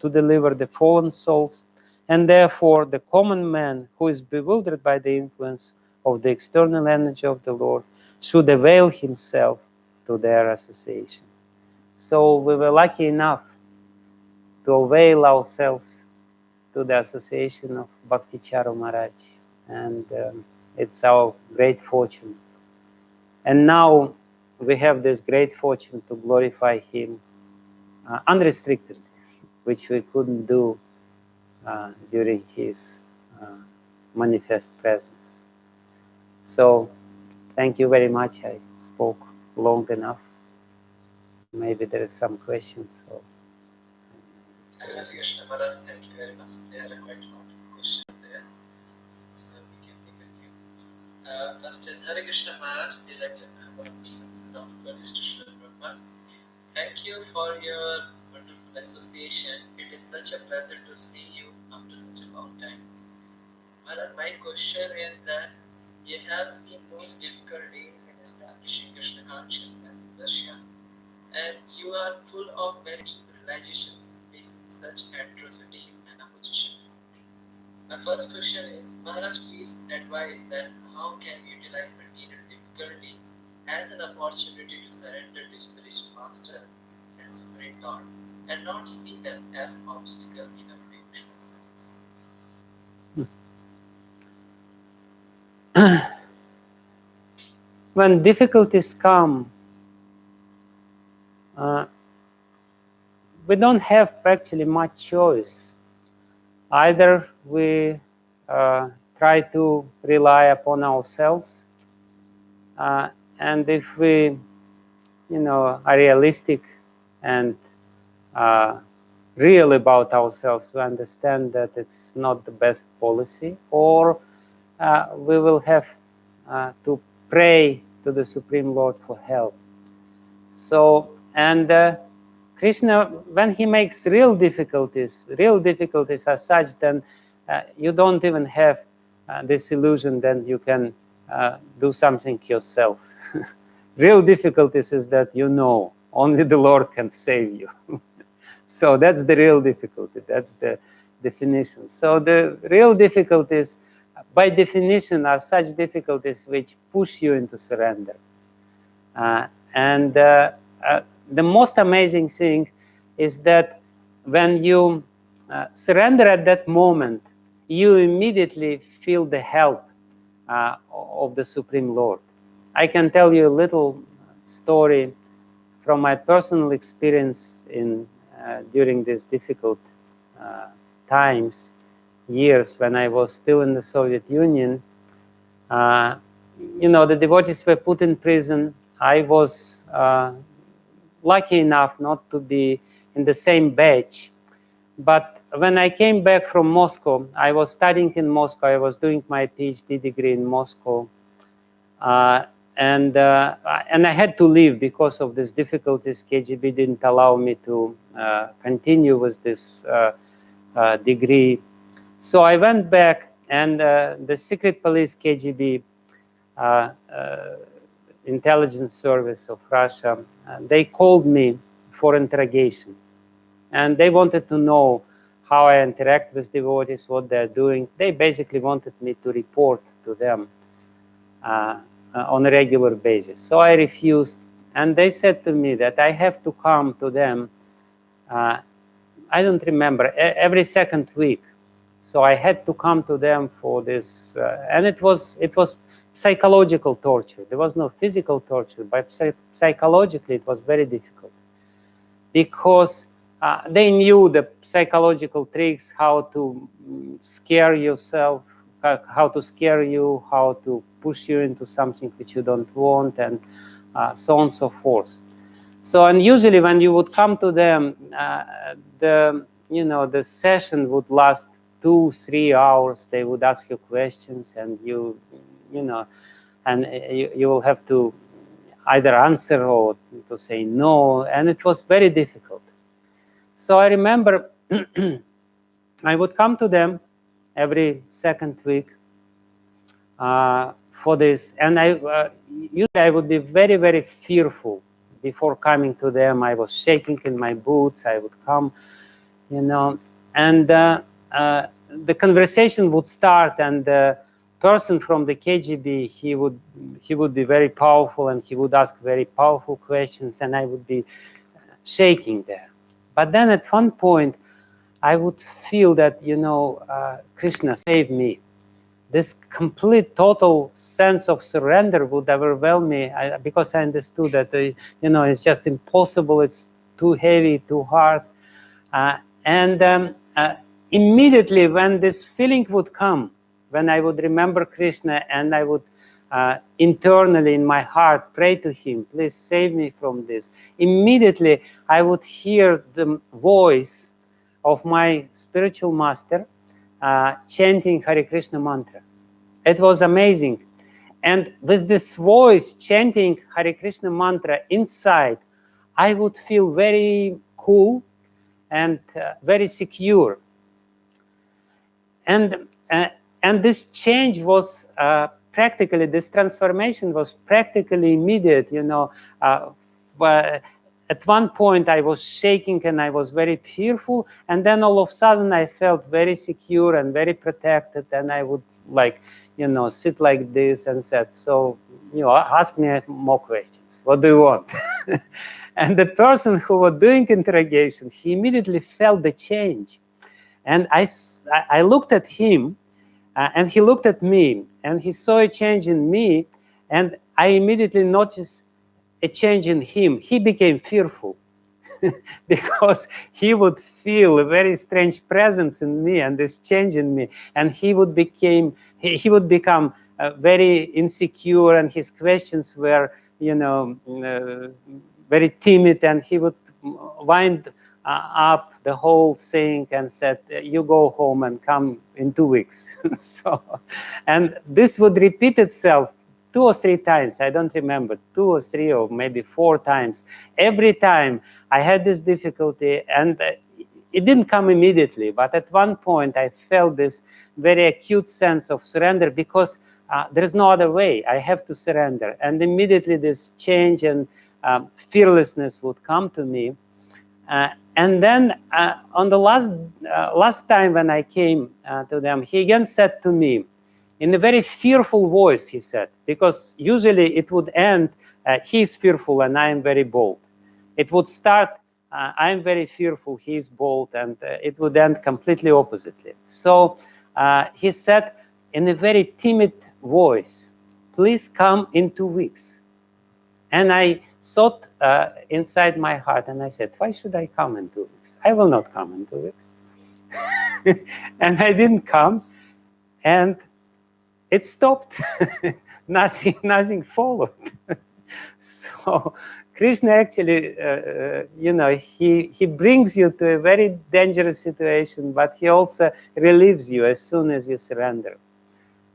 deliver the fallen souls, and therefore the common man who is bewildered by the influence of the external energy of the Lord should avail himself to their association. So we were lucky enough to avail ourselves to the association of Bhakti Charu Maharaj, and it's our great fortune. And now we have this great fortune to glorify him unrestrictedly, which we couldn't do during his manifest presence. So thank you very much. I spoke long enough. Maybe there is some questions. So. Hare Krishna Maharaj, thank you very much. There are quite a lot of questions there, so we can take a few. First is Hare Krishna Maharaj, please accept our obeisances of devotees to Srila Prabhupada. Thank you for your wonderful association. It is such a pleasure to see you after such a long time. Maharaj, my question is that you have seen most difficult days in establishing Krishna consciousness in Russia, and you are full of very deep realizations facing such atrocities and oppositions. My first question is, Maharaj, please advise that how can we utilize material difficulty as an opportunity to surrender to spiritual master and supreme Lord, and not see them as obstacle in our devotional service. When difficulties come, we don't have actually much choice. Either we try to rely upon ourselves, and if we, are realistic and real about ourselves, we understand that it's not the best policy, or we will have to pray to the Supreme Lord for help. So, and Krishna, when he makes real difficulties are such, then you don't even have this illusion that you can do something yourself. Real difficulties is that only the Lord can save you. So that's the real difficulty. That's the definition. So the real difficulties, by definition, are such difficulties which push you into surrender. And the most amazing thing is that when you surrender at that moment, you immediately feel the help of the Supreme Lord. I can tell you a little story from my personal experience during these difficult times, years when I was still in the Soviet Union. The devotees were put in prison. I was lucky enough not to be in the same batch. But when I came back from Moscow, I was studying in Moscow. I was doing my PhD degree in Moscow. And I had to leave because of these difficulties. KGB didn't allow me to continue with this degree. So I went back, and the secret police, KGB, intelligence service of Russia, they called me for interrogation. And they wanted to know how I interact with devotees, what they're doing. They basically wanted me to report to them on a regular basis. So I refused, and they said to me that I have to come to them, I don't remember, every second week. So I had to come to them for this, and it was psychological torture. There was no physical torture, but psychologically it was very difficult, because they knew the psychological tricks, how to scare yourself, how to scare you, how to push you into something which you don't want, and so on and so forth. So, and usually when you would come to them, the session would last 2-3 hours. They would ask you questions, and you will have to either answer or to say no, and it was very difficult. So I remember I would come to them every second week for this, and usually I would be very, very fearful before coming to them. I was shaking in my boots. I would come, and the conversation would start, and the person from the KGB, he would be very powerful, and he would ask very powerful questions, and I would be shaking there. But then at one point, I would feel that, Krishna, save me. This complete, total sense of surrender would overwhelm me, because I understood that, it's just impossible. It's too heavy, too hard. And immediately when this feeling would come, when I would remember Krishna, and I would internally in my heart pray to him, please save me from this, immediately I would hear the voice of my spiritual master chanting Hare Krishna mantra. It was amazing. And with this voice chanting Hare Krishna mantra inside, I would feel very cool and very secure. And this change was practically, this transformation was practically immediate. At one point I was shaking and I was very fearful, and then all of a sudden I felt very secure and very protected, and I would sit like this and said, so, ask me more questions. What do you want? And the person who was doing interrogation, he immediately felt the change. And I looked at him, and he looked at me, and he saw a change in me, and I immediately noticed a change in him. He became fearful. because he would feel a very strange presence in me and this change in me, and he would become very insecure, and his questions were, very timid, and he would wind up the whole thing and said, "You go home and come in 2 weeks." So, and this would repeat itself 2 or 3 times. I don't remember, 2 or 3 or maybe 4 times. Every time I had this difficulty, and it didn't come immediately, but at one point I felt this very acute sense of surrender, because there's no other way. I have to surrender. And immediately this change and fearlessness would come to me. And then on the last time when I came to them, he again said to me, in a very fearful voice, he said, because usually it would end, he's fearful and I am very bold. It would start, I'm very fearful, he's bold, and it would end completely oppositely. So he said in a very timid voice, "Please come in 2 weeks." And I thought inside my heart, and I said, "Why should I come in 2 weeks? I will not come in 2 weeks." And I didn't come, and it stopped. Nothing followed. So Krishna actually, he brings you to a very dangerous situation, but he also relieves you as soon as you surrender.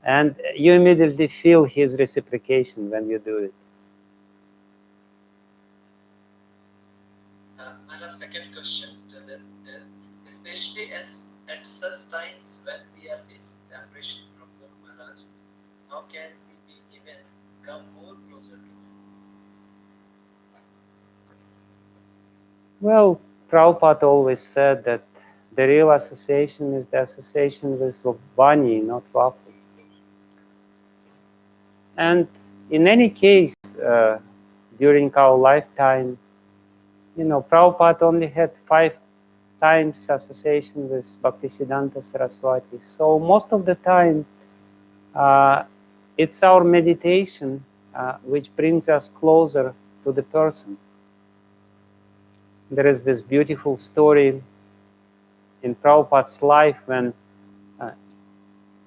And you immediately feel his reciprocation when you do it. My second question to this is, especially at such times when we are facing separation from Guru Maharaj, how can we be even come more closer to him? Well, Prabhupada always said that the real association is the association with Vani, not Vapu. And in any case, during our lifetime, Prabhupada only had 5 times association with Bhaktisiddhanta Saraswati. So most of the time, it's our meditation which brings us closer to the person. There is this beautiful story in Prabhupada's life when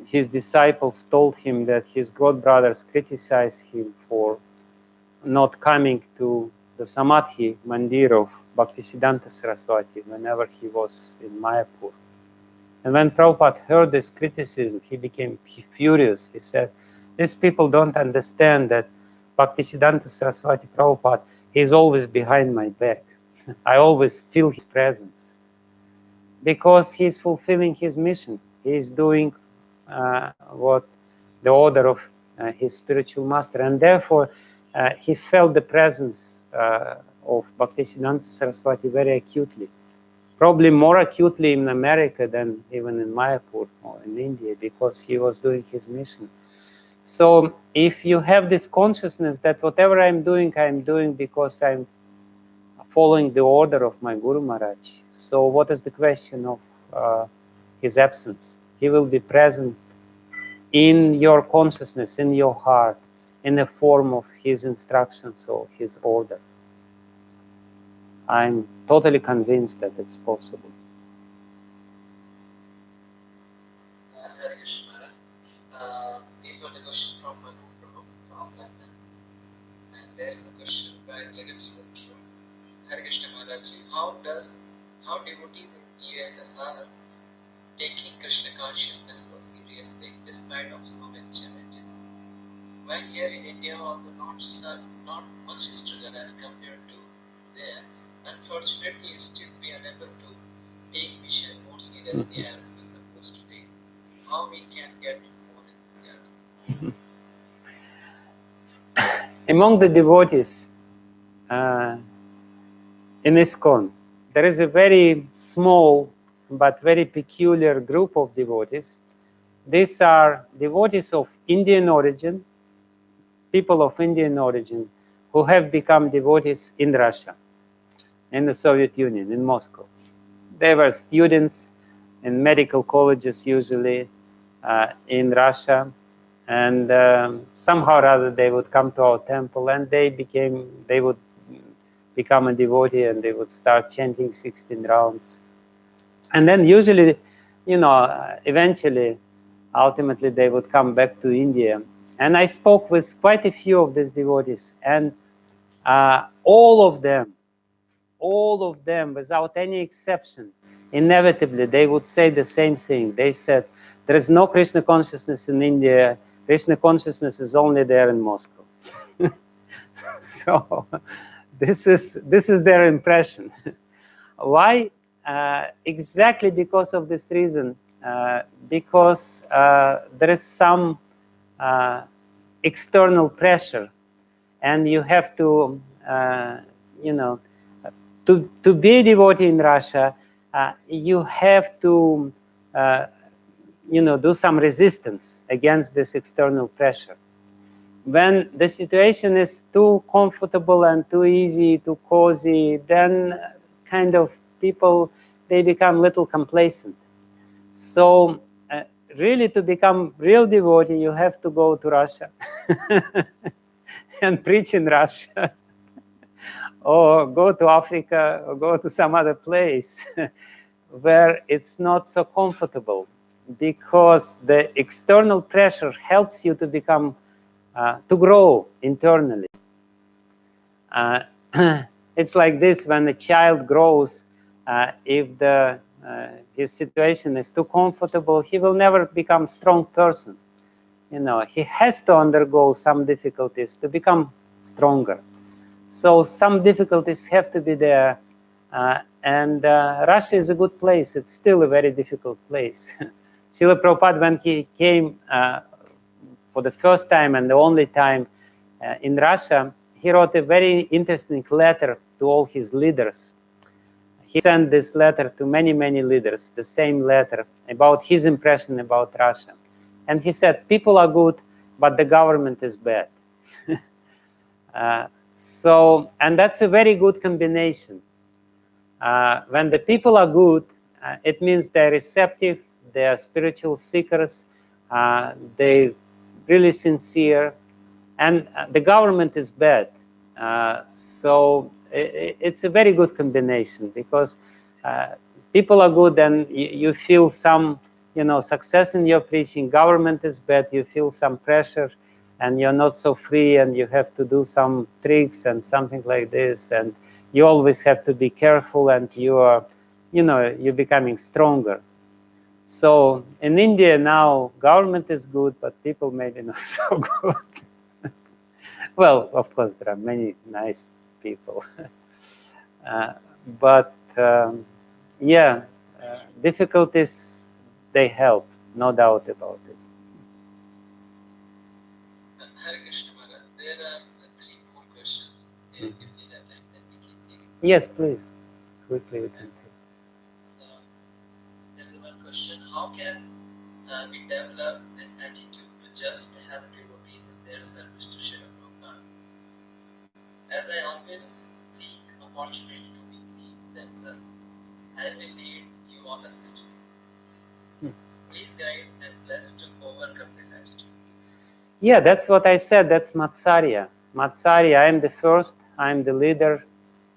his disciples told him that his godbrothers criticized him for not coming to the Samadhi Mandir of Bhaktisiddhanta Saraswati whenever he was in Mayapur. And when Prabhupada heard this criticism, he became furious. He said, "These people don't understand that Bhaktisiddhanta Saraswati Prabhupada is always behind my back. I always feel his presence, because he's fulfilling his mission. He's doing what the order of his spiritual master, and therefore he felt the presence of Bhaktisiddhanta Saraswati very acutely, probably more acutely in America than even in Mayapur or in India, because he was doing his mission. So if you have this consciousness that whatever I'm doing because I'm following the order of my Guru Maharaj, so what is the question of his absence? He will be present in your consciousness, in your heart, in the form of his instructions or his order. I'm totally convinced that it's possible. Hare Krishna. These were the questions from Manu Prabhu from London. And there is a question by Jagat Sudhra. Hare Krishna Maharaj, how devotees in USSR taking Krishna consciousness so seriously despite of so many challenges? While here in India, although not much struggle as compared to there, unfortunately still we are unable to take mission more seriously as we supposed to take. How we can get more enthusiasm? Among the devotees in ISKCON, there is a very small but very peculiar group of devotees. These are devotees of Indian origin, people of Indian origin, who have become devotees in Russia, in the Soviet Union, in Moscow. They were students in medical colleges, usually in Russia, and somehow or other they would come to our temple, and they would become a devotee, and they would start chanting 16 rounds. And then usually, eventually, ultimately, they would come back to India. And I spoke with quite a few of these devotees, and all of them, without any exception, inevitably, they would say the same thing. They said, there is no Krishna consciousness in India. Krishna consciousness is only there in Moscow. So this is their impression. Why? Exactly because of this reason. Because there is some external pressure, and you have to, to be a devotee in Russia, you have to, do some resistance against this external pressure. When the situation is too comfortable and too easy, too cozy, then kind of people, they become a little complacent. So really, to become real devotee, you have to go to Russia and preach in Russia, or go to Africa, or go to some other place where it's not so comfortable, because the external pressure helps you to become, to grow internally. It's like this: when a child grows, if his situation is too comfortable, he will never become a strong person. He has to undergo some difficulties to become stronger. So some difficulties have to be there, and Russia is a good place. It's still a very difficult place. Srila Prabhupada, when he came for the first time and the only time in Russia, he wrote a very interesting letter to all his leaders. He sent this letter to many, many leaders, the same letter, about his impression about Russia. And he said, people are good, but the government is bad. And that's a very good combination. When the people are good, it means they're receptive, they are spiritual seekers, they're really sincere, and the government is bad. So it's a very good combination, because people are good and you feel some, success in your preaching. Government is bad, you feel some pressure, and you're not so free, and you have to do some tricks and something like this, and you always have to be careful, and you are, you're becoming stronger. So in India now, government is good, but people maybe not so good. Well, of course, there are many nice people. But yeah, difficulties, they help, no doubt about it. Hare Krishna Maharaj, there are 3 more questions. If we have time, then we can take. Yes, please. Quickly we can take. So, there is one question: how can we develop this attitude to just help devotees in their service to Srila Prabhupada? As I always seek opportunity to be themselves, I will lead you on a system. Please guide and bless to overcome this attitude. Yeah, that's what I said. That's Matsarya. Matsarya, I am the first, I am the leader,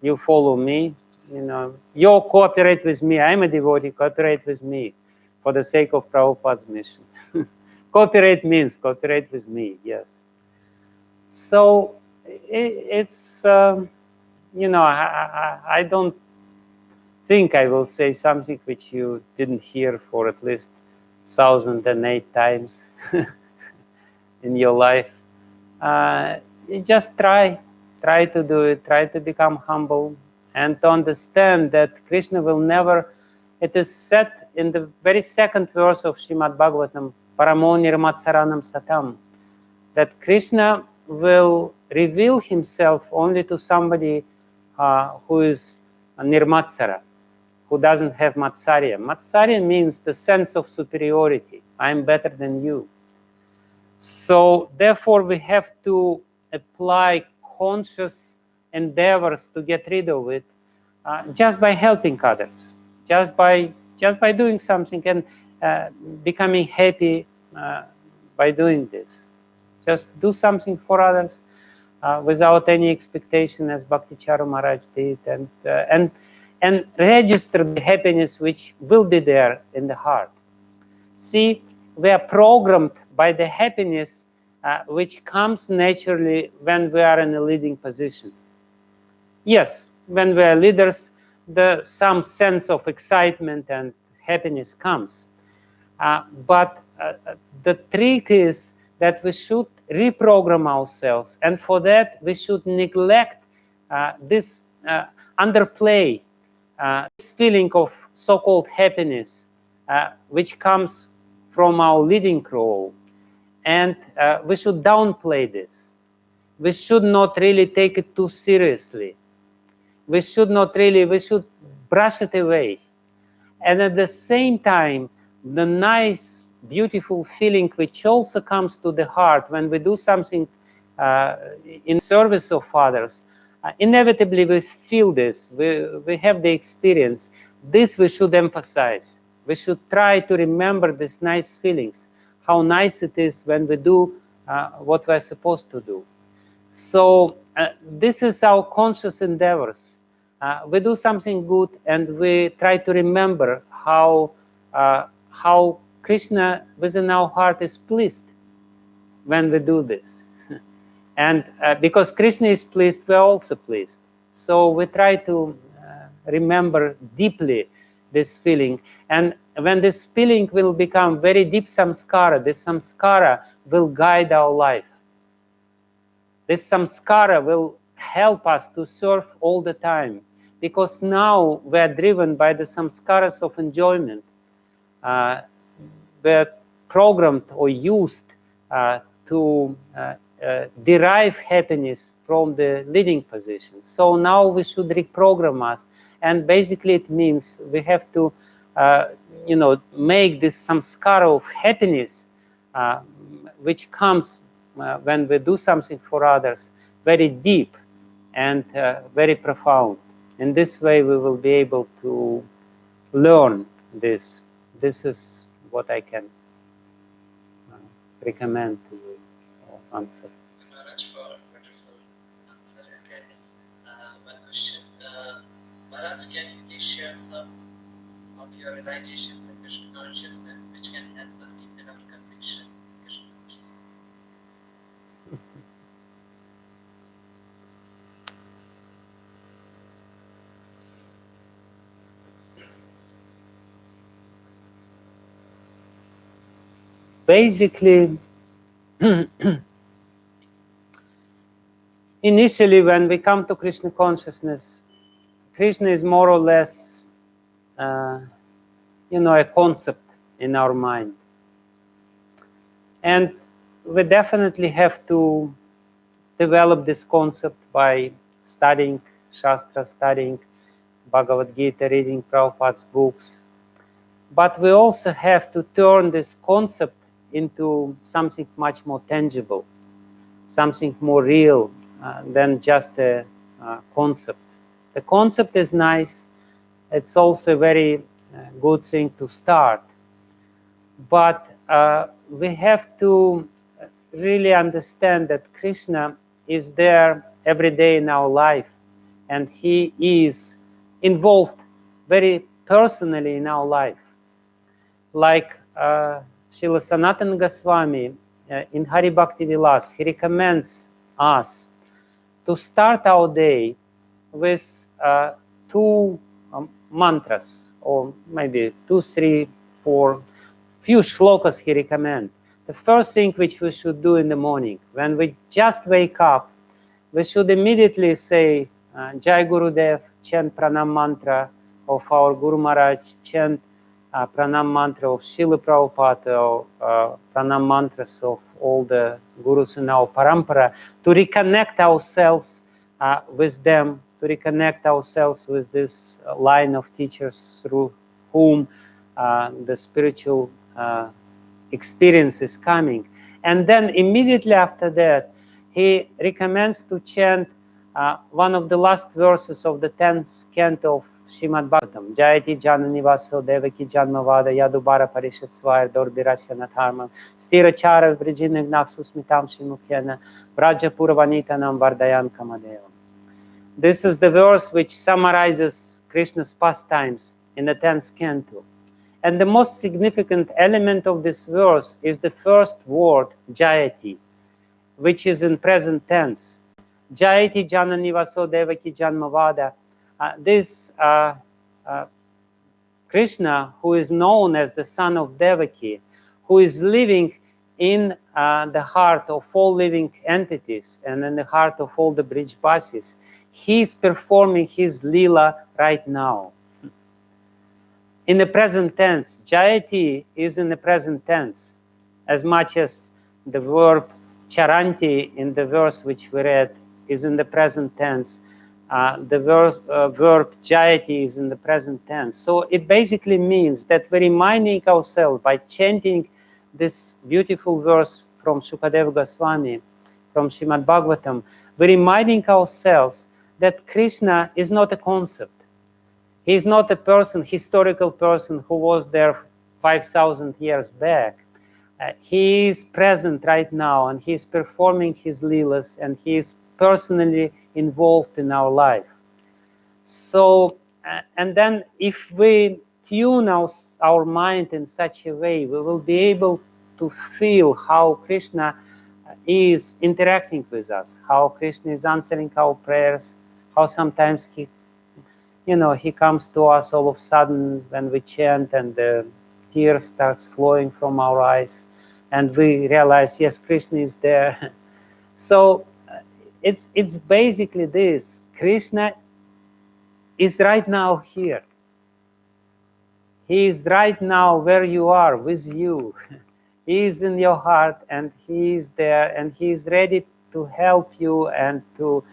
you follow me. You cooperate with me. I am a devotee, cooperate with me for the sake of Prabhupada's mission. Cooperate means cooperate with me, yes. So it's, I don't think I will say something which you didn't hear for at least 1,008 times in your life. You just try to do it, try to become humble, and to understand that Krishna will never, it is said in the very second verse of Srimad Bhagavatam, Paramo Nirmatsaranam Satam, that Krishna will reveal himself only to somebody who is a Nirmatsara, who doesn't have Matsarya. Matsarya means the sense of superiority. I am better than you. So therefore, we have to apply conscious endeavors to get rid of it, just by helping others, just by doing something, and becoming happy by doing this. Just do something for others. without any expectation, as Bhakti Charu Maharaj did, and register the happiness which will be there in the heart. See, we are programmed by the happiness which comes naturally when we are in a leading position. Yes, when we are leaders, some sense of excitement and happiness comes. But the trick is that we should reprogram ourselves, and for that we should neglect this underplay, this feeling of so-called happiness, which comes from our leading role, and we should downplay this. We should not really take it too seriously. We should brush it away. And at the same time, the nice, beautiful feeling which also comes to the heart when we do something in service of others, inevitably we feel this, we have the experience. This we should emphasize. We should try to remember these nice feelings, how nice it is when we do what we're supposed to do. So this is our conscious endeavors. We do something good, and we try to remember how Krishna within our heart is pleased when we do this. And because Krishna is pleased, we are also pleased. So we try to remember deeply this feeling. And when this feeling will become very deep samskara, this samskara will guide our life. This samskara will help us to serve all the time, because now we are driven by the samskaras of enjoyment. We are programmed or used to derive happiness from the leading position. So now we should reprogram us, and basically it means we have to, make this samskara of happiness, which comes when we do something for others, very deep and very profound. In this way, we will be able to learn this. This is what I can recommend to you or answer. Maharaj, for a wonderful answer. Okay. One question. Maharaj, can you please share some of your realizations in Krishna consciousness which can help us deepen our conviction in Krishna consciousness? Basically, initially when we come to Krishna consciousness, Krishna is more or less, a concept in our mind. And we definitely have to develop this concept by studying Shastra, studying Bhagavad Gita, reading Prabhupada's books. But we also have to turn this concept into something much more tangible, something more real than just a concept. The concept is nice. It's also a very good thing to start. But we have to really understand that Krishna is there every day in our life, and he is involved very personally in our life. Like Srila Sanatana Goswami in Hari Bhakti Vilas, he recommends us to start our day with two mantras, or maybe 2, 3, 4, few shlokas he recommends. The first thing which we should do in the morning, when we just wake up, we should immediately say Jai Gurudev, chant Pranam mantra of our Guru Maharaj, chant Pranam mantra of Srila Prabhupada, or Pranam mantras of all the Gurus in our parampara, to reconnect ourselves with them, to reconnect ourselves with this line of teachers through whom the spiritual experience is coming. And then immediately after that, he recommends to chant one of the last verses of the 10th canto of Srimad Bhagavatam, Jayati Janani Vaso Devaki Janmavada Yadubara Parishat Swar Dorbirasya Natharma Stira Chara Vrijina Naxusmitam Shimukhena Vraja Purvanitanam Vardayan Kamadevam. This is the verse which summarizes Krishna's pastimes in the 10th canto. And the most significant element of this verse is the first word, Jayati, which is in present tense. Jayati Janani Vaso Devaki Janmavada. This Krishna, who is known as the son of Devaki, who is living in the heart of all living entities and in the heart of all the Brijbasis, he is performing his lila right now. In the present tense, Jayati is in the present tense, as much as the verb charanti in the verse which we read is in the present tense. The verb jayati is in the present tense. So it basically means that we're reminding ourselves by chanting this beautiful verse from Shukadeva Goswami, from Srimad Bhagavatam, we're reminding ourselves that Krishna is not a concept. He is not a person, historical person who was there 5,000 years back. He is present right now and he is performing his leelas and he is personally involved in our life. So, and then if we tune our mind in such a way, we will be able to feel how Krishna is interacting with us, how Krishna is answering our prayers, how sometimes he comes to us all of a sudden when we chant and the tears starts flowing from our eyes and we realize, yes, Krishna is there. So it's basically this. Krishna is right now here. He is right now where you are, with you. He is in your heart and he is there and he is ready to help you and to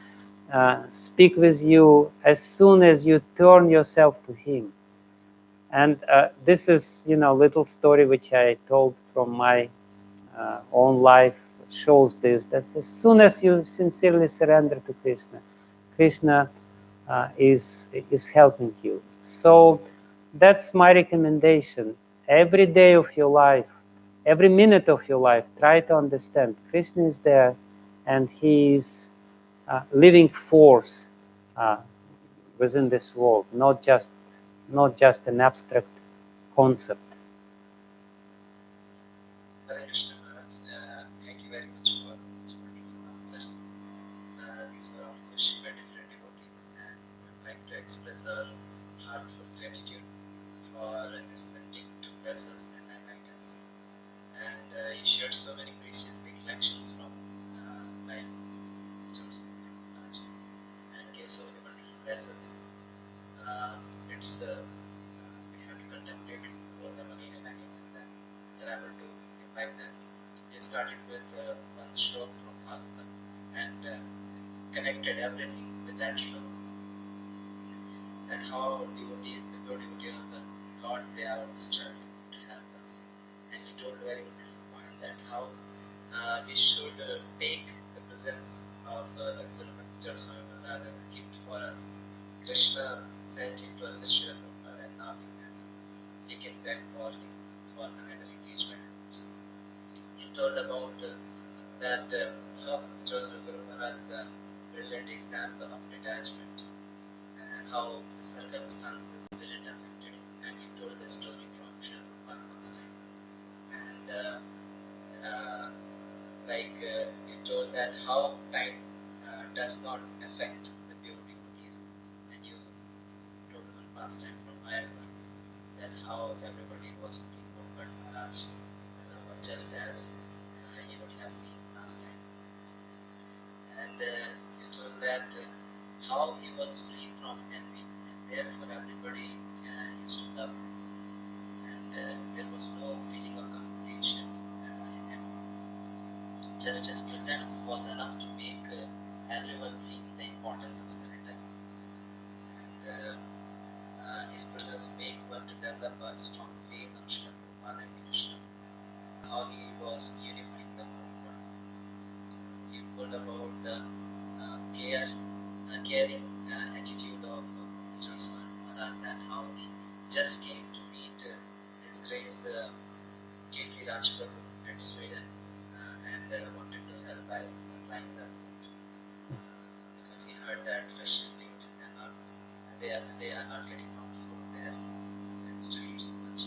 speak with you as soon as you turn yourself to him. And this is, little story which I told from my own life shows this. That as soon as you sincerely surrender to Krishna, Krishna is helping you. So that's my recommendation. Every day of your life, every minute of your life, try to understand Krishna is there, and He is living force within this world, not just an abstract concept. Hare Krishna Maharaj, thank you very much for such wonderful answers. These were all questions by different devotees, and we would like to express our heartfelt gratitude for assenting to bless us and enlighten us. And you shared so many precious reflections from life of Charu Maharaj and gave so many wonderful lessons. It's we have to contemplate all them again and again, and then able to imbibe them. We started with one stroke from Bhagavatam and connected everything with that stroke. And how devotees, the pure devotees of the Lord, they are struggling to help us. And he told a very wonderful point that how we should take the presence of Charu Maharaj as a gift for us. Krishna sent him to assist Srila Prabhupada, and now he has taken back for him for another engagement. He told about that how Joseph Maharaj is a brilliant example of detachment and how the circumstances didn't affect him. And he told the story from Srila Prabhupada's time. And he told that how time does not affect the pure devotees. And you told one past time from Ireland that how everybody was looking for Maharaj just as you would have seen last time. And you told that how he was free from envy, and therefore everybody used to love him. And there was no feeling of competition in him. Just his presence was enough to make everyone feel the importance of surrender. And his presence made one to develop a strong faith on Srila Prabhupada and Krishna. How he was unifying the whole world. He told about the caring attitude of the Charu Maharaj Maharaj that how he just came to meet His Grace Kirti Raj Prabhu at Sweden and wanted to help by supplying the food because he heard that Russian devotees are not they are not getting enough food there and still eat so much.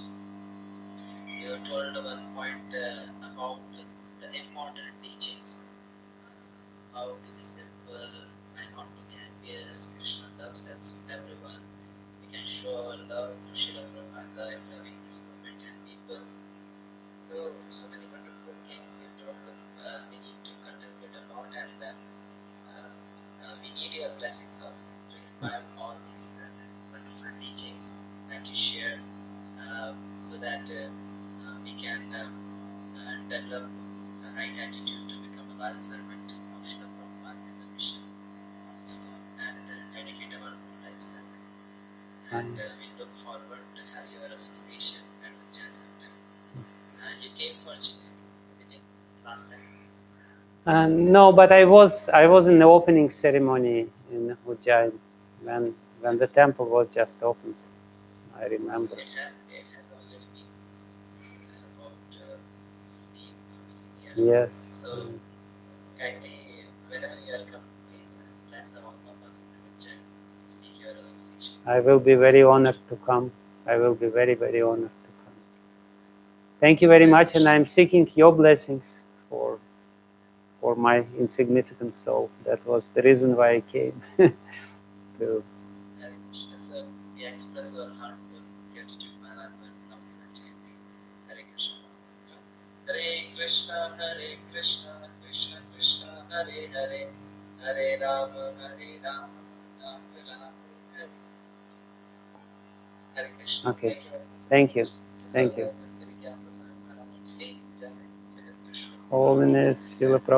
You told one point about the important teachings, how to be simple and not to be envious. Krishna loves everyone. We can show our love to Srila Prabhupada in loving his movement and people. So many wonderful things you told. We need to contemplate a lot, and then we need your blessings also to imbibe all these wonderful teachings that you share, so that we can develop the right attitude to become a loyal servant of Srila Prabhupada and the mission of ISKCON and dedicate our whole lives there. And we look forward to have your association at the Jan Center. You came for GBC last time. No, but I was in the opening ceremony in Ujjain when the temple was just opened. I remember. So it had already been about 15, 16 years. Yes. So kindly, whenever you are coming, please bless all of us in the Ujjain to seek your association. I will be very honored to come. I will be very, very honored to come. Thank you very much, and I'm seeking your blessings for my insignificant soul. That was the reason why I came. to Hare Krishna. So we express our heartfelt gratitude, Maharaj, for coming and chanting Hare Krishna. Hare Krishna, Hare Krishna, Krishna Krishna, Hare Hare, Hare Rama, Rama Rama, Hare Hare Krishna. Okay. Thank you. Thank you. So, Holiness, Srila Prabhupada.